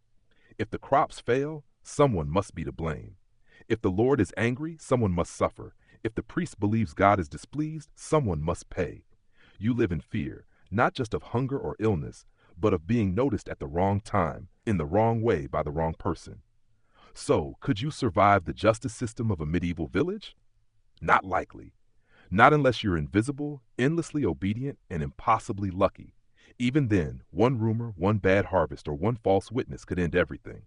If the crops fail, someone must be to blame. If the Lord is angry, someone must suffer. If the priest believes God is displeased, someone must pay. You live in fear, not just of hunger or illness, but of being noticed at the wrong time, in the wrong way by the wrong person. So, could you survive the justice system of a medieval village? Not likely. Not unless you're invisible, endlessly obedient, and impossibly lucky. Even then, one rumor, one bad harvest, or one false witness could end everything.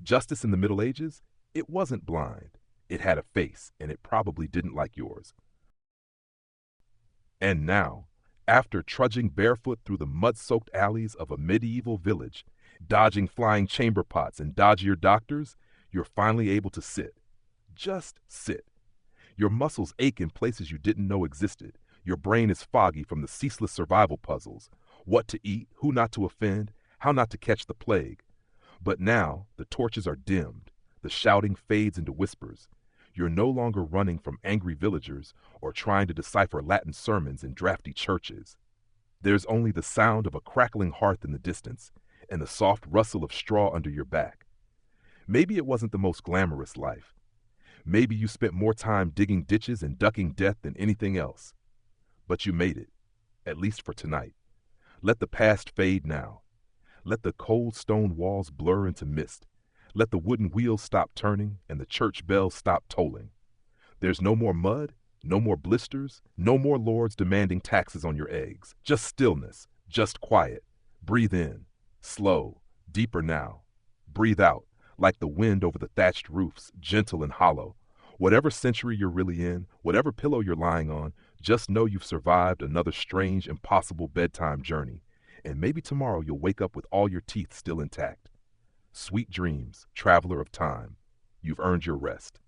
Justice in the Middle Ages? It wasn't blind. It had a face, and it probably didn't like yours. And now, after trudging barefoot through the mud-soaked alleys of a medieval village, dodging flying chamber pots and dodgier doctors, you're finally able to sit. Just sit. Your muscles ache in places you didn't know existed. Your brain is foggy from the ceaseless survival puzzles. What to eat, who not to offend, how not to catch the plague. But now, the torches are dimmed. The shouting fades into whispers. You're no longer running from angry villagers or trying to decipher Latin sermons in drafty churches. There's only the sound of a crackling hearth in the distance and the soft rustle of straw under your back. Maybe it wasn't the most glamorous life. Maybe you spent more time digging ditches and ducking death than anything else. But you made it, at least for tonight. Let the past fade now. Let the cold stone walls blur into mist. Let the wooden wheels stop turning and the church bells stop tolling. There's no more mud, no more blisters, no more lords demanding taxes on your eggs. Just stillness, just quiet. Breathe in, slow, deeper now. Breathe out, like the wind over the thatched roofs, gentle and hollow. Whatever century you're really in, whatever pillow you're lying on, just know you've survived another strange, impossible bedtime journey. And maybe tomorrow you'll wake up with all your teeth still intact. Sweet dreams, traveler of time. You've earned your rest.